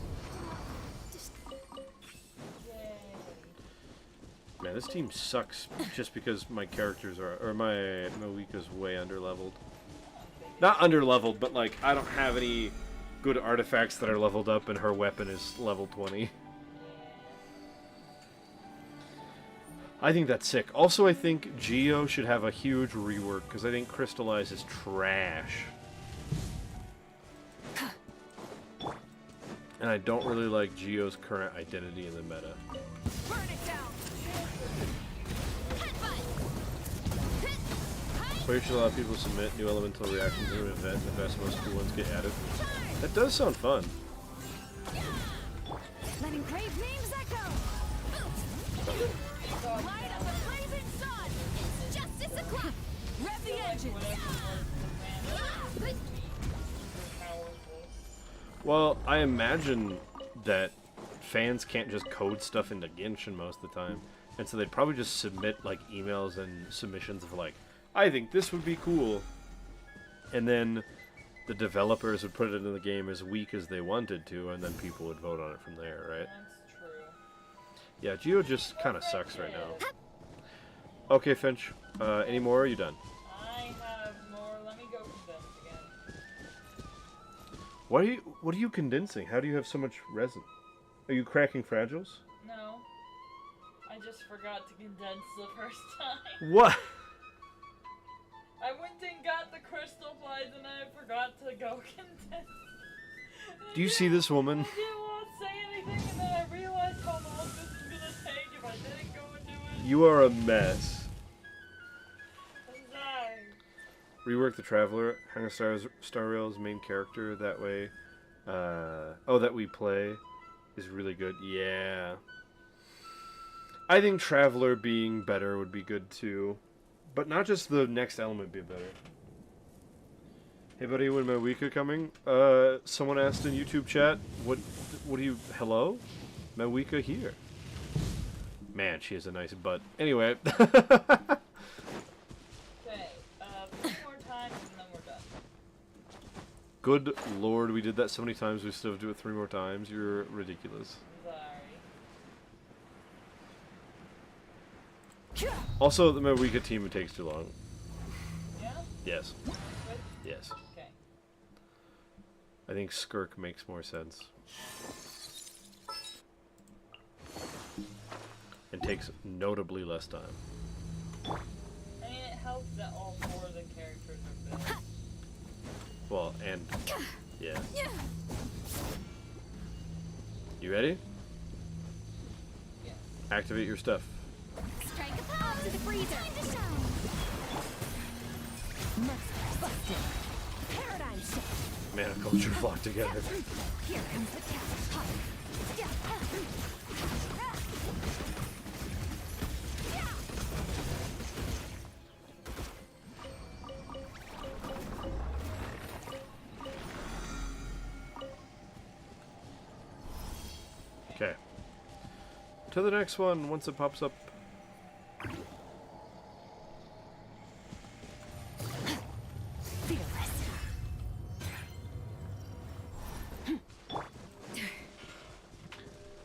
Man, this team sucks just because my characters are, or my Mavuika's way underleveled. Not underleveled, but like I don't have any good artifacts that are leveled up, and her weapon is level 20. I think that's sick. Also, I think Geo should have a huge rework, because I think Crystallize is trash. And I don't really like Geo's current identity in the meta. Burn it down. Where should allow people to submit new elemental reactions in an event, and the best, most cool ones get added. That does sound fun. Letting brave names echo. Light up the blazing sun. It's justice o'clock. Rev the engines. Well, I imagine that fans can't just code stuff into Genshin most of the time, and so they'd probably just submit like emails and submissions of like, I think this would be cool, and then the developers would put it in the game as weak as they wanted to, and then people would vote on it from there, right? That's true. Yeah, Geo just kind of sucks right now. Okay, Finch. Any more? Or are you done? I have more. Let me go condense again. What are you condensing? How do you have so much resin? Are you cracking fragiles? No. I just forgot to condense the first time. What? I went and got the crystal flies and I forgot to go condense. Do you see this woman? I didn't want to say anything and then I realized how long this is gonna take if I didn't go and do it. You are a mess. I'm sorry. Rework the Traveler, hang a Star Rail's main character, that way, that we play is really good. Yeah. I think Traveler being better would be good too. But not just the next element be better. Hey buddy, when Mavuika coming? Someone asked in YouTube chat, what do you, hello? Mavuika here. Man, she has a nice butt. Anyway. Okay, 3 more times and then we're done. Good lord, we did that so many times, we still have to do it 3 more times. You're ridiculous. Sorry. Also, the Mavuika team, it takes too long. Yeah? Yes. Good? Yes. Okay. I think Skirk makes more sense. And takes notably less time. I mean, it helps that all 4 of the characters are built. Well, and... yeah. You ready? Yeah. Activate your stuff. Strike a pose to the freezer. Time to shine. Busted. Paradigm shift. Mana culture flock together. Here comes the cat. Okay. To the next one once it pops up.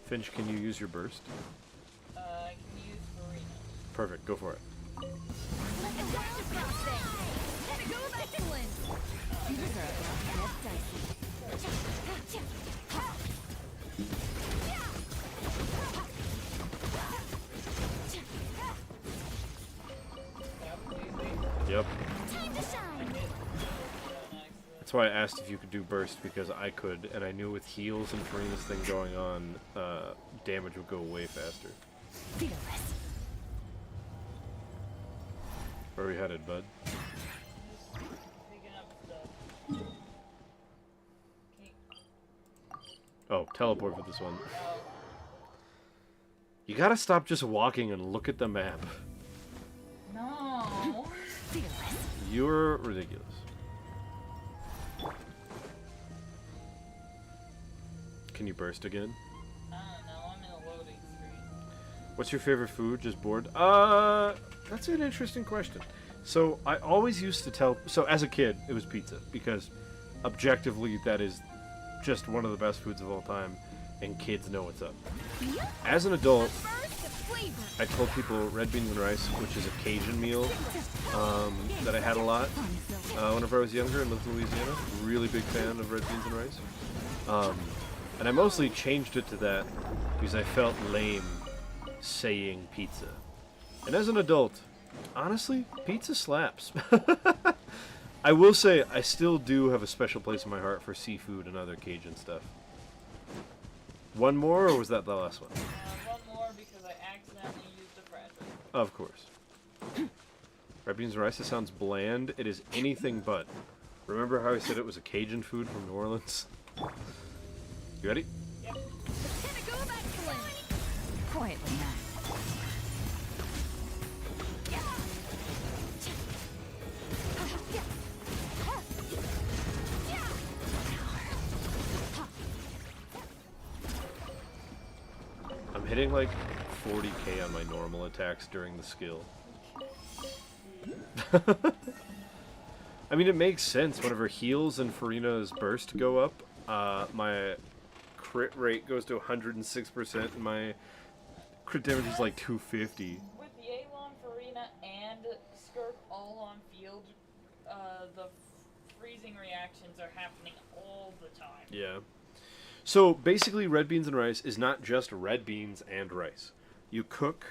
Finch, can you use your burst? I can use Marina. Perfect, go for it. Let the wild crossing. Let it go with excellence. These are about to get dicey. Yep. Time to shine. That's why I asked if you could do burst, because I could, and I knew with heals and Farina's thing going on, damage would go way faster. Fearless. Where are we headed, bud? Picking up stuff. Okay. Oh, teleport for this one. You gotta stop just walking and look at the map. No. Fearless. You're ridiculous. Can you burst again? I don't know. I'm What's your favorite food? Just bored? That's an interesting question. So I always used to tell. So as a kid, it was pizza because objectively that is just one of the best foods of all time, and kids know what's up. As an adult, I told people red beans and rice, which is a Cajun meal that I had a lot whenever I was younger and lived in Louisiana. Really big fan of red beans and rice. And I mostly changed it to that because I felt lame saying pizza. And as an adult, honestly, pizza slaps. I will say I still do have a special place in my heart for seafood and other Cajun stuff. One more, or was that the last one? One more because I accidentally used the fragile. Of course. Red beans and rice, it sounds bland. It is anything but. Remember how I said it was a Cajun food from New Orleans? You ready? Yep. Quietly now. I'm hitting like 40k on my normal attacks during the skill. I mean, it makes sense. Whenever heals and Farina's burst go up, my crit rate goes to 106% and my crit damage is like 250. With Yelan, Farina, and Skirk all on field, the freezing reactions are happening all the time. Yeah. So basically, red beans and rice is not just red beans and rice. You cook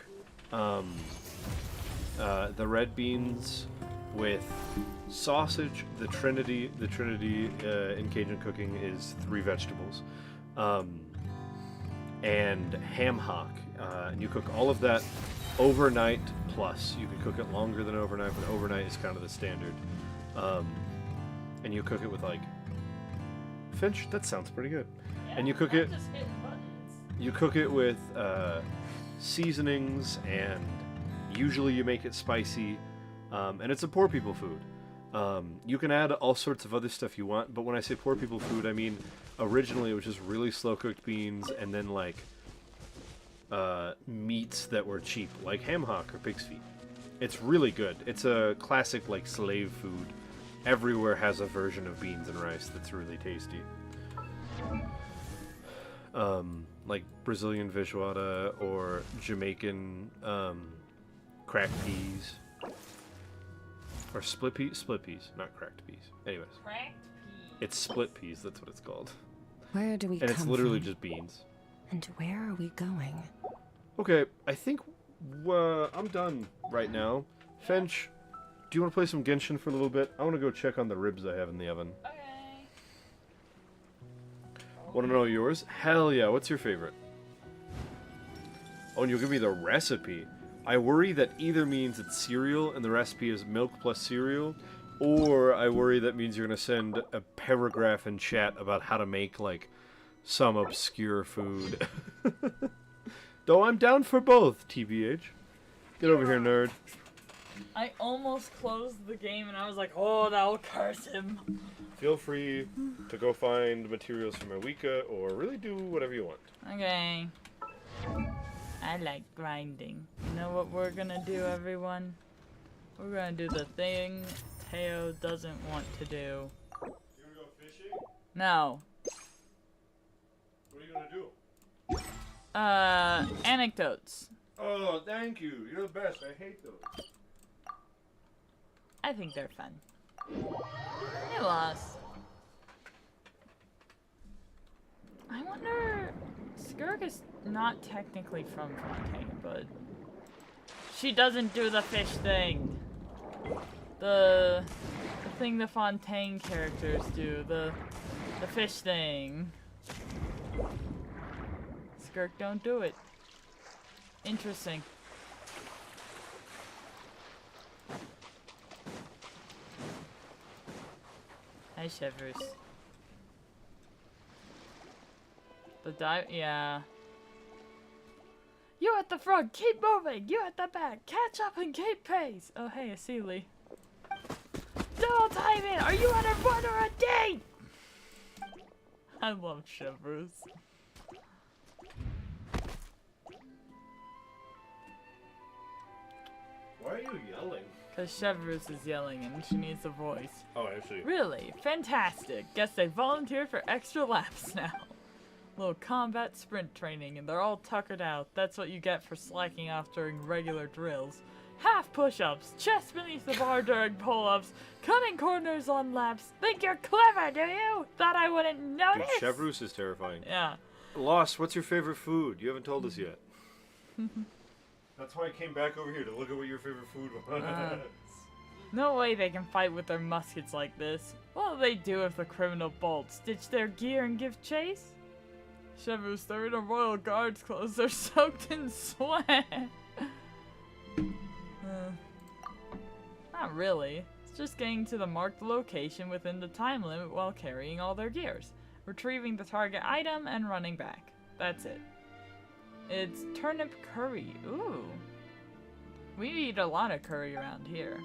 the red beans with sausage. The Trinity in Cajun cooking is 3 vegetables, and ham hock. And you cook all of that overnight plus. You can cook it longer than overnight, but overnight is kind of the standard. And you cook it with like Finch. That sounds pretty good. And you cook it. Just hitting buttons. You cook it with seasonings, and usually you make it spicy. And it's a poor people food. You can add all sorts of other stuff you want, but when I say poor people food, I mean originally it was just really slow cooked beans, and then like meats that were cheap, like ham hock or pig's feet. It's really good. It's a classic like slave food. Everywhere has a version of beans and rice that's really tasty. Like Brazilian feijoada or Jamaican cracked peas. Or split peas, not cracked peas. Anyways, Cracked peas. it's split peas, that's what it's called. Where do we And come it's literally from? just beans. And where are we going? Okay, I think I'm done right now. Finch, do you want to play some Genshin for a little bit? I want to go check on the ribs I have in the oven. Okay. Want to know yours? Hell yeah, what's your favorite? Oh, and you'll give me the recipe. I worry that either means it's cereal and the recipe is milk plus cereal, or I worry that means you're going to send a paragraph in chat about how to make, like, some obscure food. Though I'm down for both, TBH. Get over here, nerd. I almost closed the game and I was like, oh, that'll curse him. Feel free to go find materials for Mavuika, or really do whatever you want. Okay. I like grinding. You know what we're gonna do, everyone? We're gonna do the thing Teyo doesn't want to do. You wanna go fishing? No. What are you gonna do? Anecdotes. Oh, thank you. You're the best. I hate those. I think they're fun. I lost. I wonder... Skirk is not technically from Fontaine, but... She doesn't do the fish thing. The thing the Fontaine characters do. The fish thing. Skirk don't do it. Interesting. Hi, Shivers. The dive, yeah. You at the front, keep moving! You at the back, catch up and keep pace! Oh, hey, Asili. Double time it! Are you on a run or a date? I love Shivers. are you yelling? Because Chevreuse is yelling and she needs a voice. Oh, actually. Really? Fantastic. Guess they volunteered for extra laps now. Little combat sprint training and they're all tuckered out. That's what you get for slacking off during regular drills. Half push-ups, chest beneath the bar during pull-ups, cutting corners on laps. Think you're clever, do you? Thought I wouldn't notice? Dude, Chevreuse is terrifying. Yeah. Lost, what's your favorite food? You haven't told us yet. That's why I came back over here, to look at what your favorite food was. No way they can fight with their muskets like this. What will they do if the criminal bolts? Ditch their gear and give chase? Chevreuse, they're in a royal guard's clothes. They're soaked in sweat. Not really. It's just getting to the marked location within the time limit while carrying all their gears, retrieving the target item, and running back. That's it. It's turnip curry. Ooh. We eat a lot of curry around here.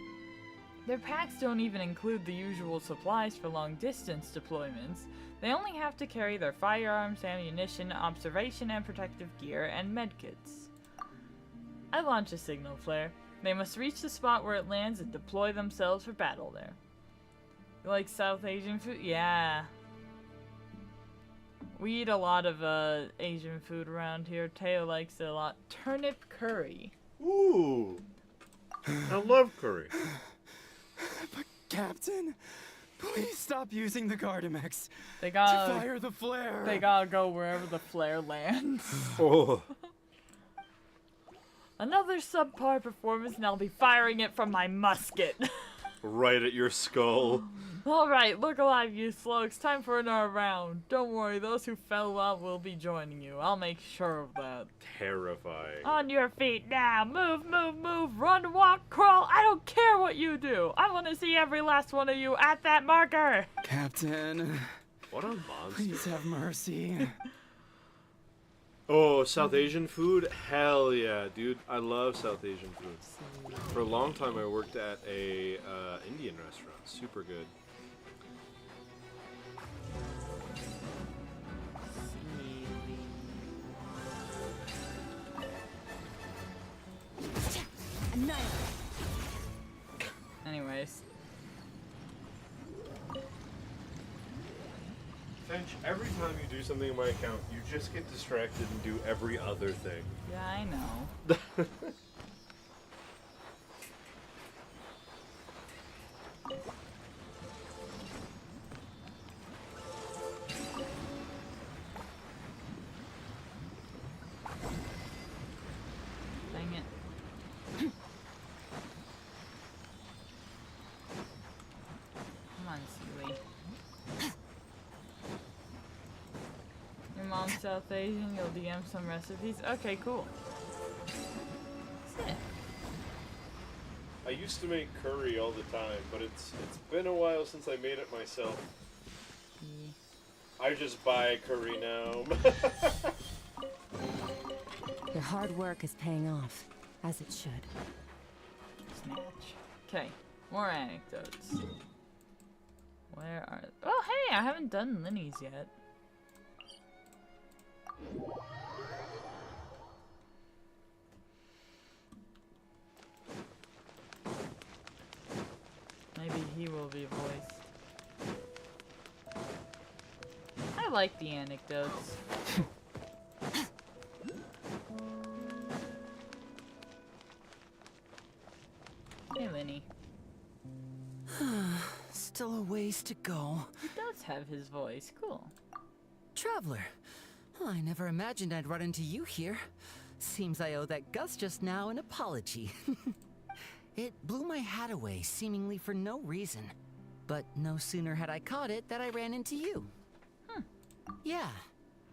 Their packs don't even include the usual supplies for long distance deployments. They only have to carry their firearms, ammunition, observation and protective gear, and medkits. I launch a signal flare. They must reach the spot where it lands and deploy themselves for battle there. You like South Asian food? Yeah. We eat a lot of Asian food around here. Teyo likes it a lot. Turnip curry. Ooh. I love curry. But Captain, please stop using the Gardamex They to gotta fire the flare. They gotta go wherever the flare lands. Oh. Another subpar performance and I'll be firing it from my musket. Right at your skull. Alright, look alive, you slokes. Time for another round. Don't worry, those who fell out will be joining you. I'll make sure of that. Terrifying. On your feet now. Move, move, move. Run, walk, crawl. I don't care what you do. I want to see every last one of you at that marker. Captain, What a monster. please have mercy. Oh, South Asian food? Hell yeah, dude. I love South Asian food. For a long time I worked at a Indian restaurant. Super good. Anyways. Finch, every time you do something in my account, you just get distracted and do every other thing. Yeah, I know. Dang it. Come on, Sealy. Your mom's South Asian, you'll DM some recipes? Okay, cool. That's it. I used to make curry all the time, but it's been a while since I made it myself. I just buy curry now. Your hard work is paying off, as it should. Snatch. Okay, more anecdotes. Where are... Oh, hey, I haven't done Linny's yet. Maybe he will be voiced. I like the anecdotes. Hey, Linny. Still a ways to go. He does have his voice. Cool. Traveler, I never imagined I'd run into you here. Seems I owe that Gus just now an apology. It blew my hat away, seemingly for no reason. But no sooner had I caught it that I ran into you. Yeah,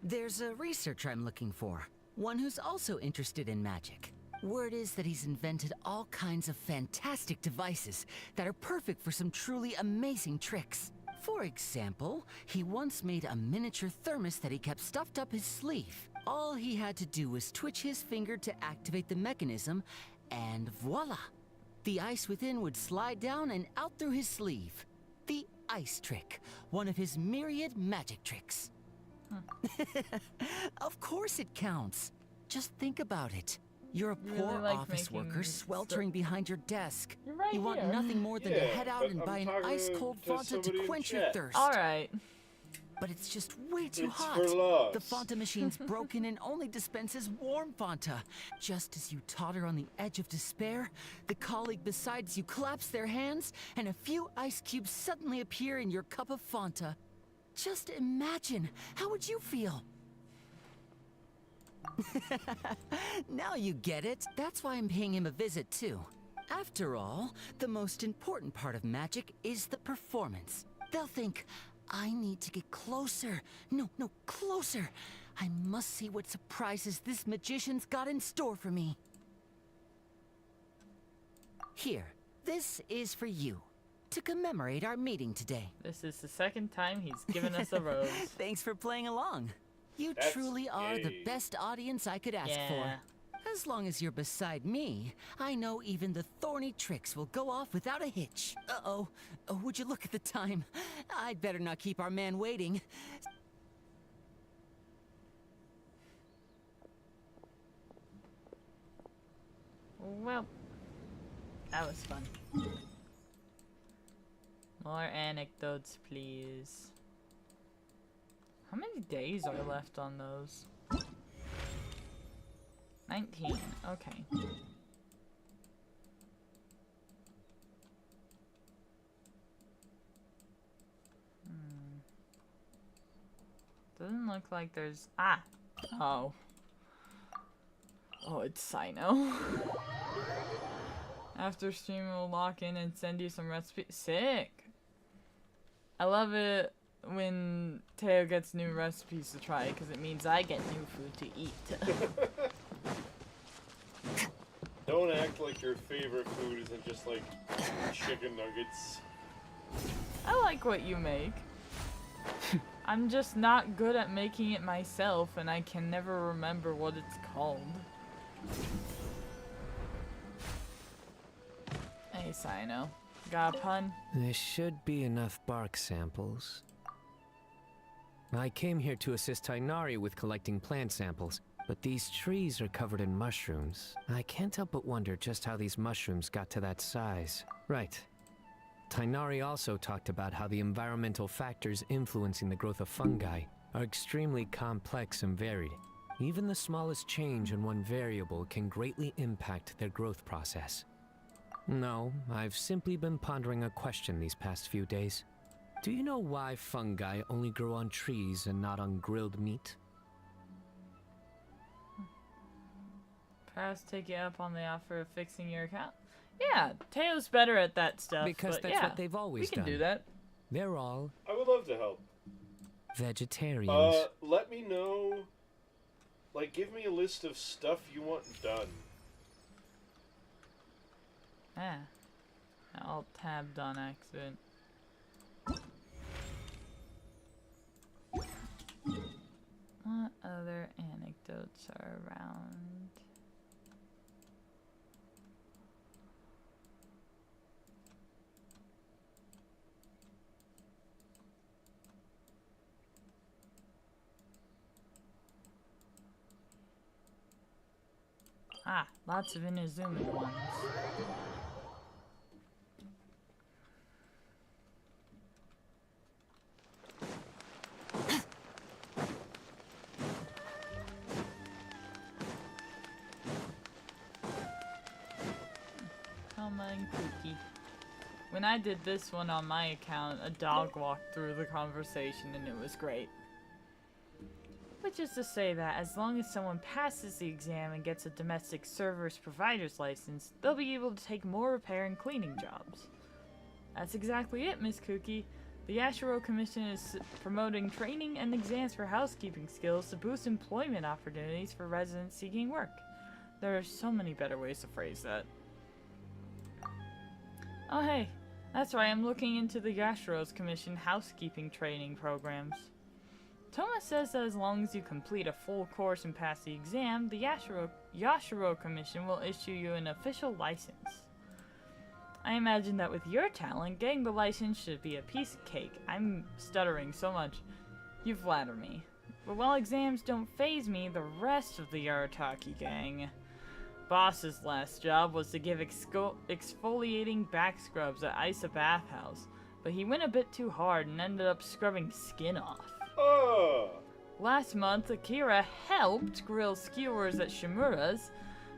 there's a researcher I'm looking for. One who's also interested in magic. Word is that he's invented all kinds of fantastic devices that are perfect for some truly amazing tricks. For example, he once made a miniature thermos that he kept stuffed up his sleeve. All he had to do was twitch his finger to activate the mechanism, and voila! The ice within would slide down and out through his sleeve. The ice trick, one of his myriad magic tricks. Of course it counts. Just think about it. You're a Really poor like office making worker sweltering behind your desk. You're right You want here. nothing more than to head out but and I'm buy an talking ice-cold to Fanta somebody to in quench your chat. thirst. Alright. But it's just way too It's hot. for loves. The Fanta machine's broken and only dispenses warm Fanta. Just as you totter on the edge of despair, the colleague beside you claps their hands, and a few ice cubes suddenly appear in your cup of Fanta. Just imagine, how would you feel? Now you get it. That's why I'm paying him a visit too. After all, the most important part of magic is the performance. They'll think, I need to get closer. No, closer. I must see what surprises this magician's got in store for me. Here, this is for you, to commemorate our meeting today. This is the second time he's given us a rose. Thanks for playing along. You That's truly are the gay. best audience I could ask Yeah. for. As long as you're beside me, I know even the thorny tricks will go off without a hitch. Uh-oh. Oh, would you look at the time? I'd better not keep our man waiting. Well, that was fun. More anecdotes, please. How many days are left on those? 19. Okay. Doesn't look like there's... Ah! Oh. Oh, it's Sino. After stream, we'll lock in and send you some recipes. Sick! I love it when Teyo gets new recipes to try, because it means I get new food to eat. Don't act like your favorite food isn't just like chicken nuggets. I like what you make. I'm just not good at making it myself, and I can never remember what it's called. Hey, Sino. Got a pun? There should be enough bark samples. I came here to assist Tainari with collecting plant samples, but these trees are covered in mushrooms. I can't help but wonder just how these mushrooms got to that size. Right. Tainari also talked about how the environmental factors influencing the growth of fungi are extremely complex and varied. Even the smallest change in one variable can greatly impact their growth process. No, I've simply been pondering a question these past few days. Do you know why fungi only grow on trees and not on grilled meat? Perhaps take you up on the offer of fixing your account? Yeah, Teo's better at that stuff. Because but that's yeah, what they've always we can done. do that. They're all I would love to help. vegetarians. Let me know. Like, give me a list of stuff you want done. Yeah. Alt tabbed on accident. What other anecdotes are around? Ah, lots of Inazuma ones. Come on, Cookie. When I did this one on my account, a dog walked through the conversation and it was great. Which is to say that as long as someone passes the exam and gets a domestic service provider's license, they'll be able to take more repair and cleaning jobs. That's exactly it, Miss Cookie. The Yashiro Commission is promoting training and exams for housekeeping skills to boost employment opportunities for residents seeking work. There are so many better ways to phrase that. Oh hey, that's right, I'm looking into the Yashiro's Commission housekeeping training programs. Toma says that as long as you complete a full course and pass the exam, the Yashiro Commission will issue you an official license. I imagine that with your talent, getting the license should be a piece of cake. I'm stuttering so much. You flatter me. But while exams don't faze me, the rest of the Yarataki gang... boss's last job was to give exfoliating back scrubs at Isa Bathhouse, but he went a bit too hard and ended up scrubbing skin off. Oh. Last month, Akira helped grill skewers at Shimura's.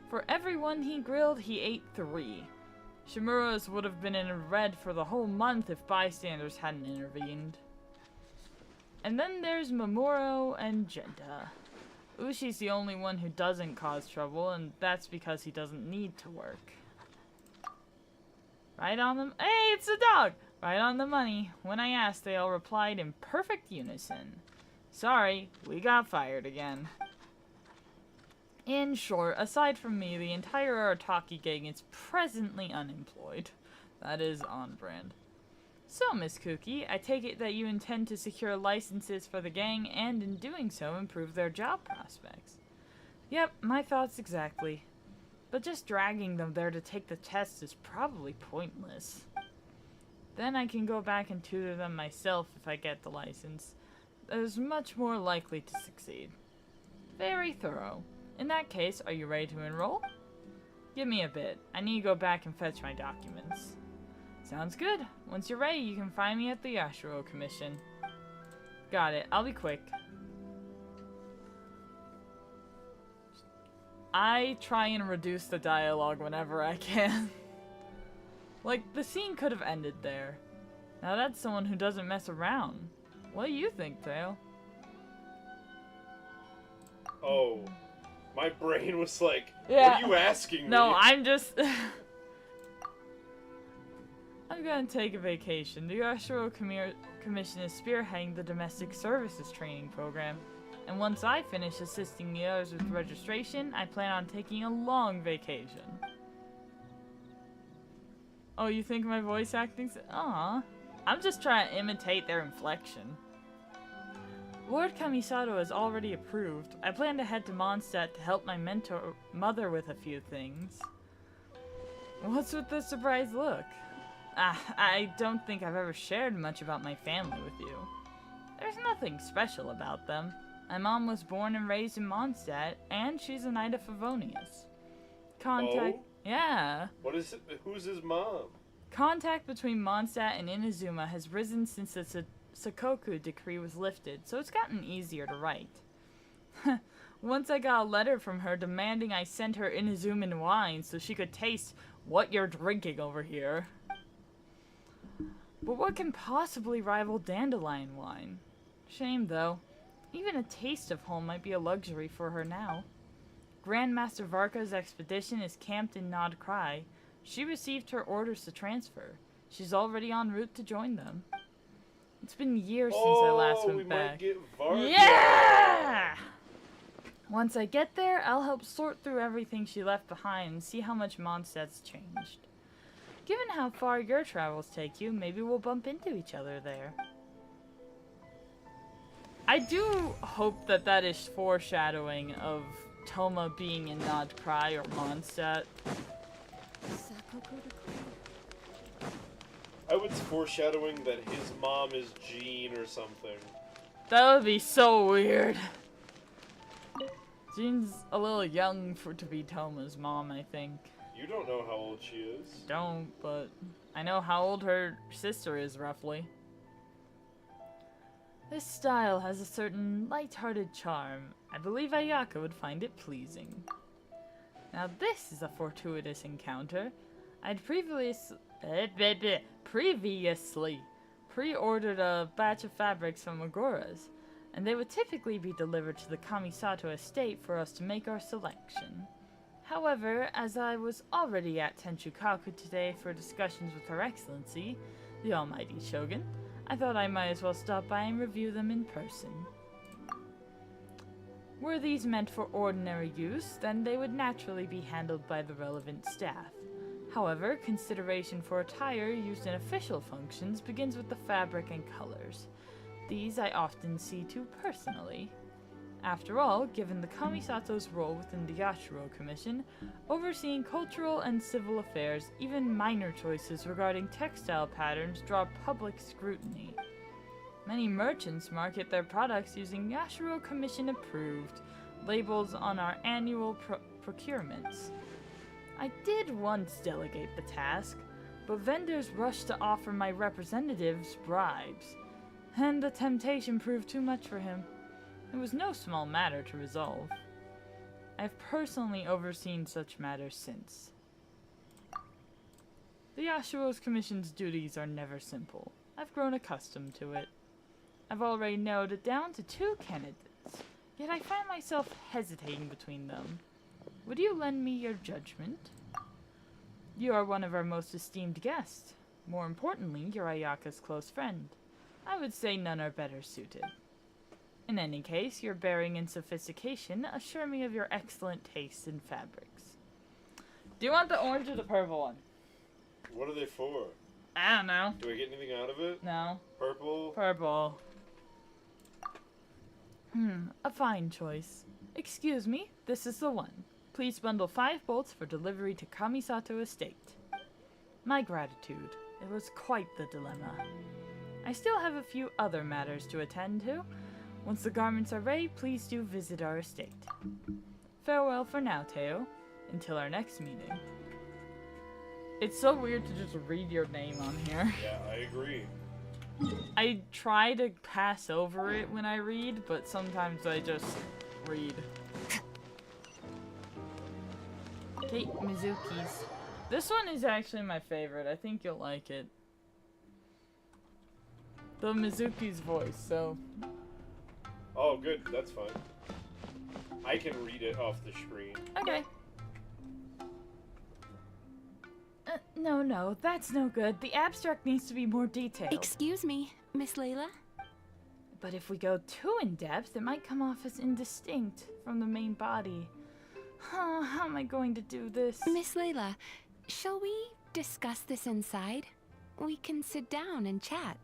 For everyone he grilled, he ate 3. Shimura's would have been in red for the whole month if bystanders hadn't intervened. And then there's Mamoru and Genta. Ushi's the only one who doesn't cause trouble, and that's because he doesn't need to work. Right on the— hey, it's a dog! Right on the money. When I asked, they all replied in perfect unison. Sorry, we got fired again. In short, aside from me, the entire Arataki gang is presently unemployed. That is on brand. So, Miss Kuki, I take it that you intend to secure licenses for the gang and in doing so improve their job prospects. Yep, my thoughts exactly. But just dragging them there to take the test is probably pointless. Then I can go back and tutor them myself if I get the license. That is much more likely to succeed. Very thorough. In that case, are you ready to enroll? Give me a bit. I need to go back and fetch my documents. Sounds good. Once you're ready, you can find me at the Yashiro Commission. Got it. I'll be quick. I try and reduce the dialogue whenever I can. Like, the scene could have ended there. Now that's someone who doesn't mess around. What do you think, Teyo? Oh. My brain was like, yeah. What are you asking me? No, I'm just... I'm gonna take a vacation. The Yashiro Commission is spearheading the domestic services training program. And once I finish assisting the others with registration, I plan on taking a long vacation. Oh, you think my voice acting's... Aw. I'm just trying to imitate their inflection. Lord Kamisato is already approved. I plan to head to Mondstadt to help my mother with a few things. What's with the surprised look? I don't think I've ever shared much about my family with you. There's nothing special about them. My mom was born and raised in Mondstadt, and she's a Knight of Favonius. Contact... Oh? Yeah. What is it? Who's his mom? Contact between Mondstadt and Inazuma has risen since the Sakoku decree was lifted, so it's gotten easier to write. Once I got a letter from her demanding I send her Inazuman wine so she could taste what you're drinking over here. But what can possibly rival dandelion wine? Shame, though. Even a taste of home might be a luxury for her now. Grandmaster Varka's expedition is camped in Nod Cry. She received her orders to transfer. She's already en route to join them. It's been years since I last went back. Might get Varka. Yeah! Once I get there, I'll help sort through everything she left behind and see how much Mondstadt's changed. Given how far your travels take you, maybe we'll bump into each other there. I do hope that that is foreshadowing of Toma being in Nod Cry or Mondstadt. I was foreshadowing that his mom is Jean or something. That would be so weird. Jean's a little young to be Toma's mom, I think. You don't know how old she is. Don't, but I know how old her sister is, roughly. This style has a certain light-hearted charm. I believe Ayaka would find it pleasing. Now this is a fortuitous encounter. I'd previously pre-ordered a batch of fabrics from Agora's, and they would typically be delivered to the Kamisato estate for us to make our selection. However, as I was already at Tenchukaku today for discussions with Her Excellency, the Almighty Shogun, I thought I might as well stop by and review them in person. Were these meant for ordinary use, then they would naturally be handled by the relevant staff. However, consideration for attire used in official functions begins with the fabric and colors. These I often see to personally. After all, given the Kamisato's role within the Yashiro Commission, overseeing cultural and civil affairs, even minor choices regarding textile patterns draw public scrutiny. Many merchants market their products using Yashiro Commission approved labels on our annual procurements. I did once delegate the task, but vendors rushed to offer my representatives bribes, and the temptation proved too much for him. It was no small matter to resolve. I've personally overseen such matters since. The Yashuo's Commission's duties are never simple. I've grown accustomed to it. I've already narrowed it down to 2 candidates, yet I find myself hesitating between them. Would you lend me your judgment? You are one of our most esteemed guests. More importantly, you're Ayaka's close friend. I would say none are better suited. In any case, your bearing and sophistication assure me of your excellent taste in fabrics. Do you want the orange or the purple one? What are they for? I don't know. Do I get anything out of it? No. Purple? Purple. A fine choice. Excuse me, this is the one. Please bundle 5 bolts for delivery to Kamisato Estate. My gratitude. It was quite the dilemma. I still have a few other matters to attend to. Once the garments are ready, please do visit our estate. Farewell for now, Teyo. Until our next meeting. It's so weird to just read your name on here. Yeah, I agree. I try to pass over it when I read, but sometimes I just read. Kate Mizuki's. This one is actually my favorite. I think you'll like it. The Mizuki's voice, so... Oh, good. That's fine. I can read it off the screen. Okay. No, that's no good. The abstract needs to be more detailed. Excuse me, Miss Layla? But if we go too in-depth, it might come off as indistinct from the main body. How am I going to do this? Miss Layla, shall we discuss this inside? We can sit down and chat.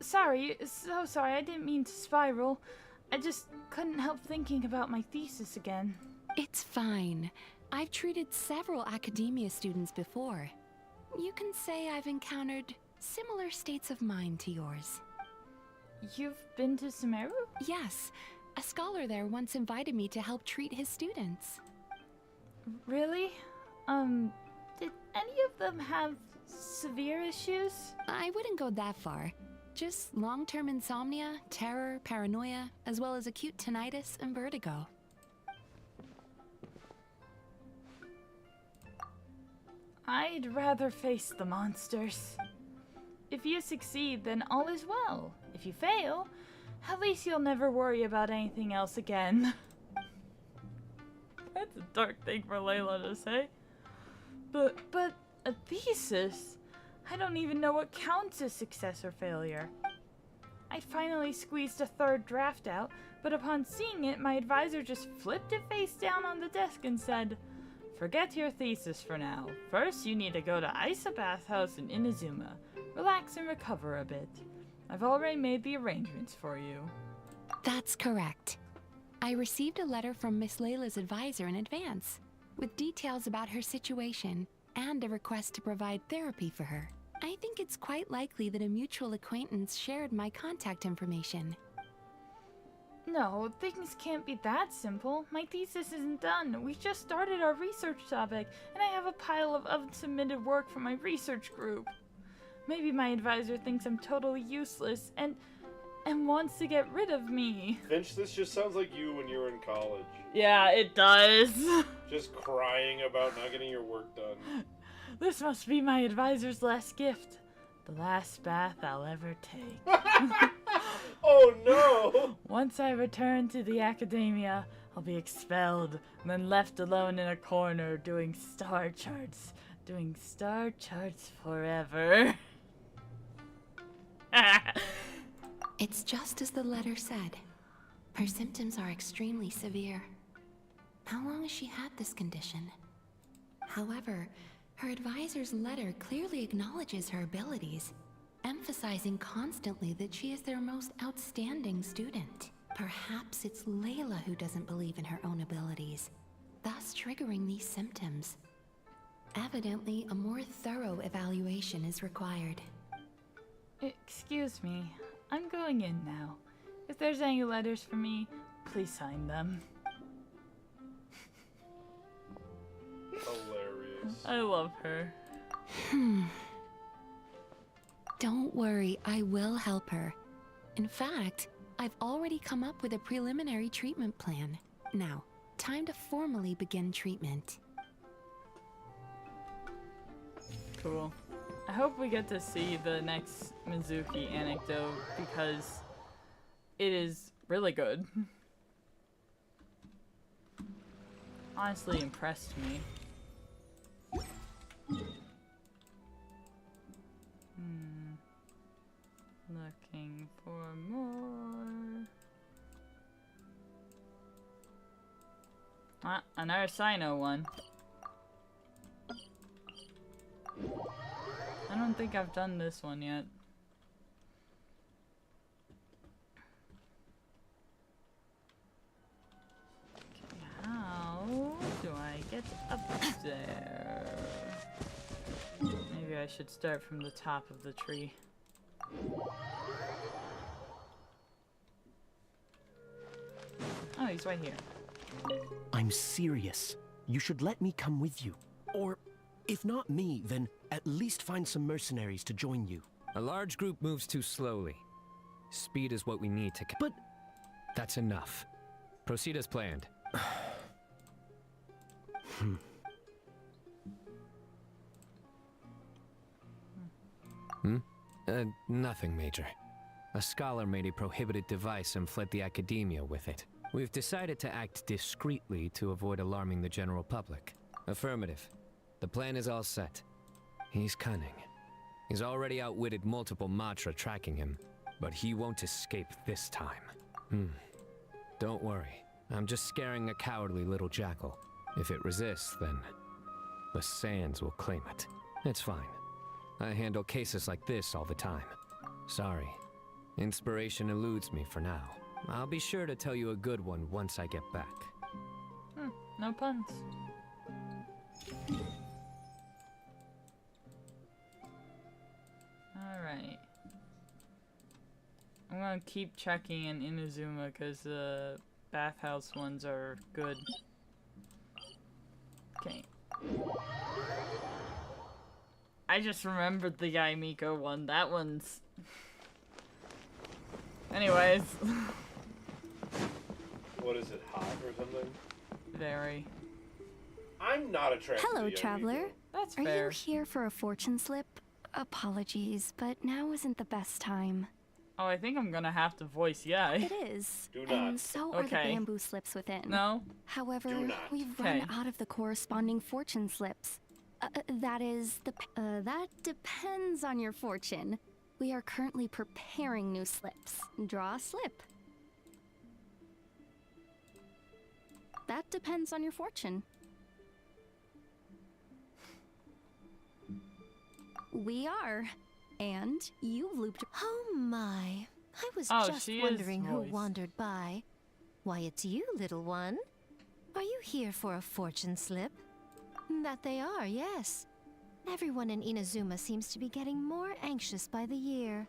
Sorry, so sorry, I didn't mean to spiral. I just couldn't help thinking about my thesis again. It's fine. I've treated several academia students before. You can say I've encountered similar states of mind to yours. You've been to Sumeru? Yes. A scholar there once invited me to help treat his students. Really? Did any of them have severe issues? I wouldn't go that far. Just long-term insomnia, terror, paranoia, as well as acute tinnitus and vertigo. I'd rather face the monsters. If you succeed, then all is well. If you fail, at least you'll never worry about anything else again. That's a dark thing for Layla to say. But a thesis? I don't even know what counts as success or failure. I finally squeezed a 3rd draft out, but upon seeing it, my advisor just flipped it face down on the desk and said, "Forget your thesis for now. First, you need to go to Isa Bathhouse in Inazuma. Relax and recover a bit. I've already made the arrangements for you." That's correct. I received a letter from Miss Layla's advisor in advance, with details about her situation and a request to provide therapy for her. I think it's quite likely that a mutual acquaintance shared my contact information. No, things can't be that simple. My thesis isn't done. We just started our research topic, and I have a pile of unsubmitted work from my research group. Maybe my advisor thinks I'm totally useless and wants to get rid of me. Finch, this just sounds like you when you were in college. Yeah, it does. Just crying about not getting your work done. This must be my advisor's last gift. The last bath I'll ever take. Oh no! Once I return to the academia, I'll be expelled and then left alone in a corner doing star charts. Doing star charts forever. It's just as the letter said. Her symptoms are extremely severe. How long has she had this condition? However, her advisor's letter clearly acknowledges her abilities, emphasizing constantly that she is their most outstanding student. Perhaps it's Layla who doesn't believe in her own abilities, thus triggering these symptoms. Evidently, a more thorough evaluation is required. Excuse me, I'm going in now. If there's any letters for me, please sign them. I love her. Don't worry, I will help her. In fact, I've already come up with a preliminary treatment plan. Now, time to formally begin treatment. Cool. I hope we get to see the next Mizuki anecdote because it is really good. Honestly impressed me. Looking for more. Ah, another Sino one. I don't think I've done this one yet. Okay, how do I get up there? Maybe I should start from the top of the tree. Oh, he's right here. I'm serious. You should let me come with you. Or, if not me, then at least find some mercenaries to join you. A large group moves too slowly. Speed is what we need to... But... That's enough. Proceed as planned. Nothing major. A scholar made a prohibited device and fled the academia with it. We've decided to act discreetly to avoid alarming the general public. Affirmative. The plan is all set. He's cunning. He's already outwitted multiple Matra tracking him, but he won't escape this time. Don't worry. I'm just scaring a cowardly little jackal. If it resists, then the sands will claim it. It's fine. I handle cases like this all the time. Sorry. Inspiration eludes me for now. I'll be sure to tell you a good one once I get back. No puns. Alright. I'm gonna keep checking in Inazuma because the bathhouse ones are good. Okay. I just remembered the Guy Miko one. That one's... Anyways. What is it, hot or something? Very. I'm not attracted Hello, to young traveler. people. That's Are fair. you here for a fortune slip? Apologies, but now isn't the best time. Oh, I think I'm gonna have to voice yeah. It is. Do And not. so are the Okay. bamboo slips within. No? However, Do not. we've run Okay. out of the corresponding fortune slips. That depends on your fortune. We are currently preparing new slips. Draw a slip. That depends on your fortune. We are. And you've looped. Oh my. I was Oh, just she is wondering who voiced. wandered by. Why, it's you, little one. Are you here for a fortune slip? That they are, yes. Everyone in Inazuma seems to be getting more anxious by the year.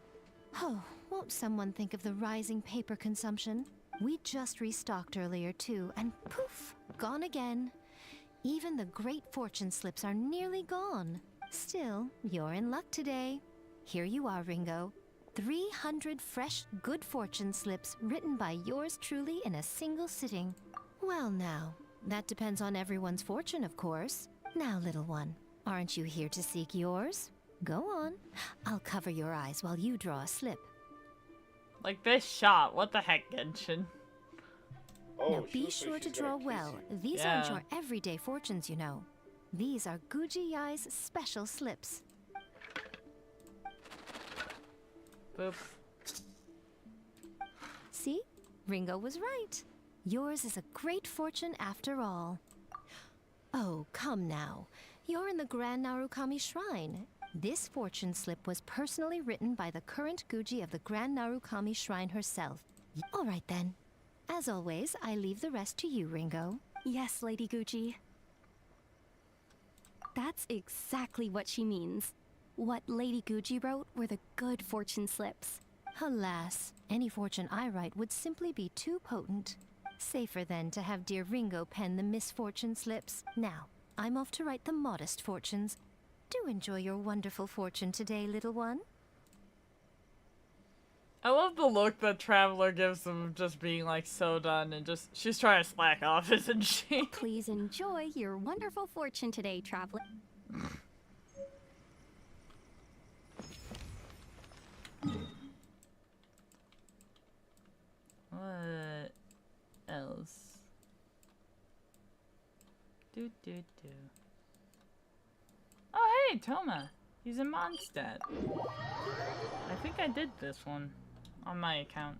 Oh, won't someone think of the rising paper consumption? We just restocked earlier too, and poof, gone again. Even the great fortune slips are nearly gone. Still, you're in luck today. Here you are, Ringo. 300 fresh, good fortune slips written by yours truly in a single sitting. Well now, that depends on everyone's fortune, of course. Now, little one, aren't you here to seek yours? Go on. I'll cover your eyes while you draw a slip. Like this shot. What the heck, Genshin? Oh, Now she be looks like sure to she's gonna draw kiss well. you. These aren't Yeah. your everyday fortunes, you know. These are Guji Yai's special slips. Boop. See? Ringo was right. Yours is a great fortune after all. Oh, come now. You're in the Grand Narukami Shrine. This fortune slip was personally written by the current Guji of the Grand Narukami Shrine herself. All right then. As always, I leave the rest to you, Ringo. Yes, Lady Gucci. That's exactly what she means. What Lady Gucci wrote were the good fortune slips. Alas, any fortune I write would simply be too potent. Safer then to have dear Ringo pen the misfortune slips. Now, I'm off to write the modest fortunes. Do enjoy your wonderful fortune today, little one. I love the look that Traveler gives them of just being like so done and just she's trying to slack off, isn't she? Please enjoy your wonderful fortune today, traveler. What else? Do. Oh hey, Toma. He's in Mondstadt. I think I did this one on my account.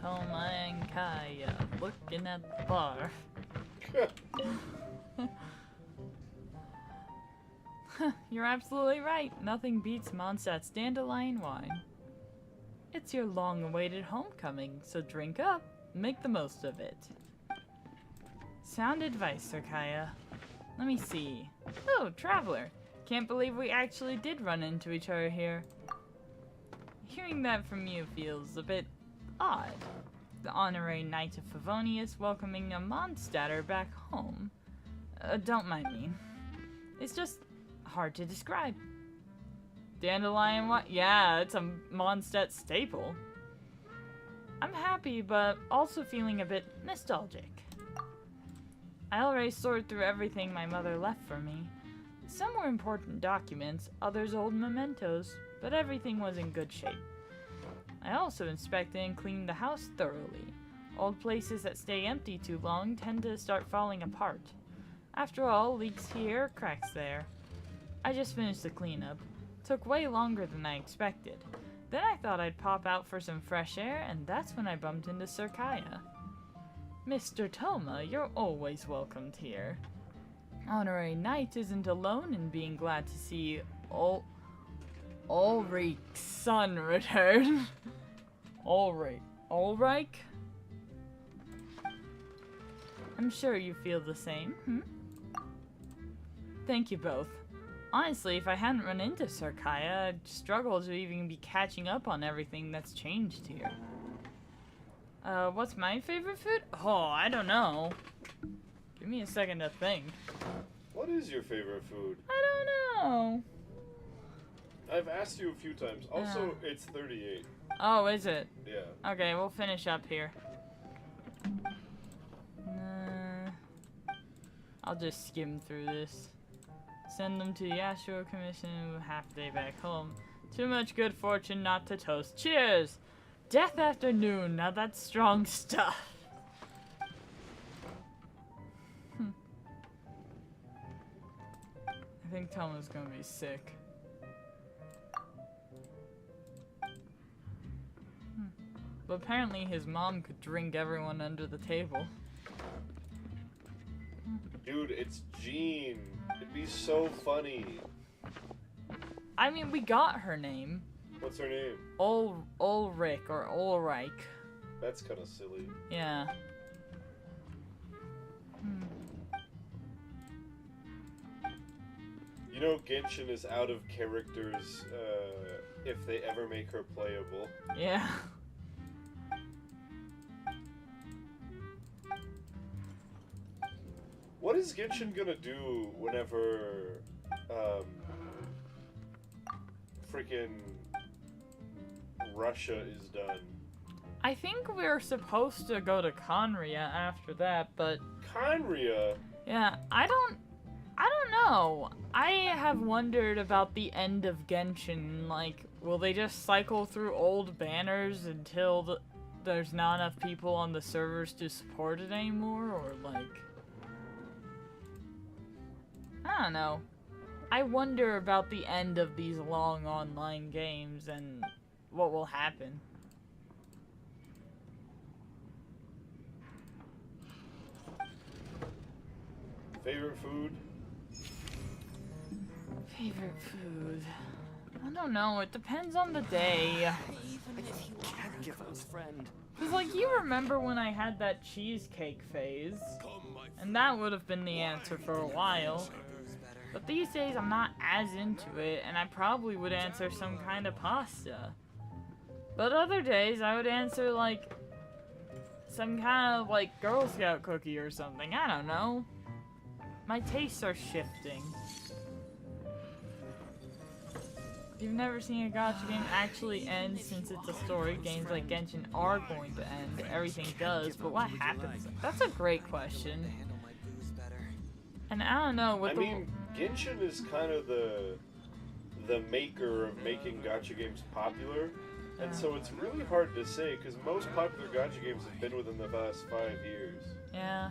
Toma and Kaya looking at the bar. You're absolutely right. Nothing beats Mondstadt's dandelion wine. It's your long-awaited homecoming, so drink up, make the most of it. Sound advice, Sir Kaya. Let me see. Oh, Traveler. Can't believe we actually did run into each other here. Hearing that from you feels a bit odd. The honorary Knight of Favonius welcoming a Mondstadter back home. Don't mind me. It's just hard to describe. Dandelion what? Yeah, it's a Mondstadt staple. I'm happy, but also feeling a bit nostalgic. I already sorted through everything my mother left for me. Some were important documents, others old mementos, but everything was in good shape. I also inspected and cleaned the house thoroughly. Old places that stay empty too long tend to start falling apart. After all, leaks here, cracks there. I just finished the cleanup. Took way longer than I expected. Then I thought I'd pop out for some fresh air, and that's when I bumped into Sir Kaya. Mr. Toma, you're always welcomed here. Honorary Knight isn't alone in being glad to see Ulrich's son return. Ulrich? I'm sure you feel the same, Thank you both. Honestly, if I hadn't run into Sir Kaya, I'd struggle to even be catching up on everything that's changed here. What's my favorite food? Oh, I don't know. Give me a second to think. What is your favorite food? I don't know. I've asked you a few times. Also, it's 38. Oh, is it? Yeah. Okay, we'll finish up here. I'll just skim through this. Send them to the Astro Commission, half a day back home. Too much good fortune not to toast. Cheers! Death Afternoon, now that's strong stuff. I think Toma's gonna be sick. But apparently his mom could drink everyone under the table. Dude, it's Jean. It'd be so funny. I mean, we got her name. What's her name? Ulrich or Ulrich. That's kind of silly. Yeah. You know, Genshin is out of characters if they ever make her playable. Yeah. What is Genshin gonna do whenever freaking Russia is done? I think we're supposed to go to Conria after that, but Conria? Yeah, I don't know. I have wondered about the end of Genshin. Like, will they just cycle through old banners until there's not enough people on the servers to support it anymore, or like, I don't know. I wonder about the end of these long online games and what will happen. Favorite food? Favorite food? I don't know. It depends on the day. Can't give us friend. Cause like you remember when I had that cheesecake phase, and that would have been the answer for a while. But these days I'm not as into it, and I probably would answer some kind of pasta. But other days I would answer like some kind of like Girl Scout cookie or something. I don't know. My tastes are shifting. You've never seen a gacha game actually end since it's a story. Games like Genshin are going to end. Everything does, but what happens? That's a great question. And I don't know what I mean, Genshin is kind of the maker of making gacha games popular, and so it's really hard to say because most popular gacha games have been within the past 5 years. Yeah.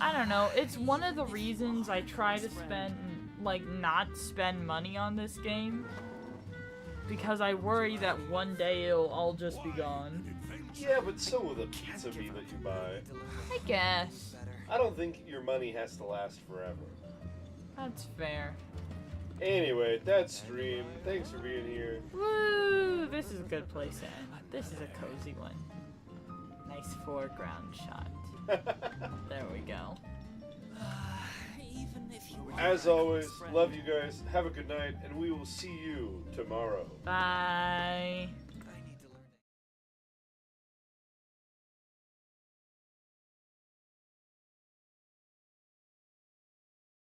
I don't know. It's one of the reasons I try to not spend money on this game. Because I worry that one day it'll all just be gone. Yeah, but so will the pizza meat that you buy. I guess. I don't think your money has to last forever. That's fair. Anyway, that's stream. Thanks for being here. Woo! This is a good place to end. This is a cozy one. Nice foreground shot. There we go. As always, love you guys. Have a good night, and we will see you tomorrow. Bye.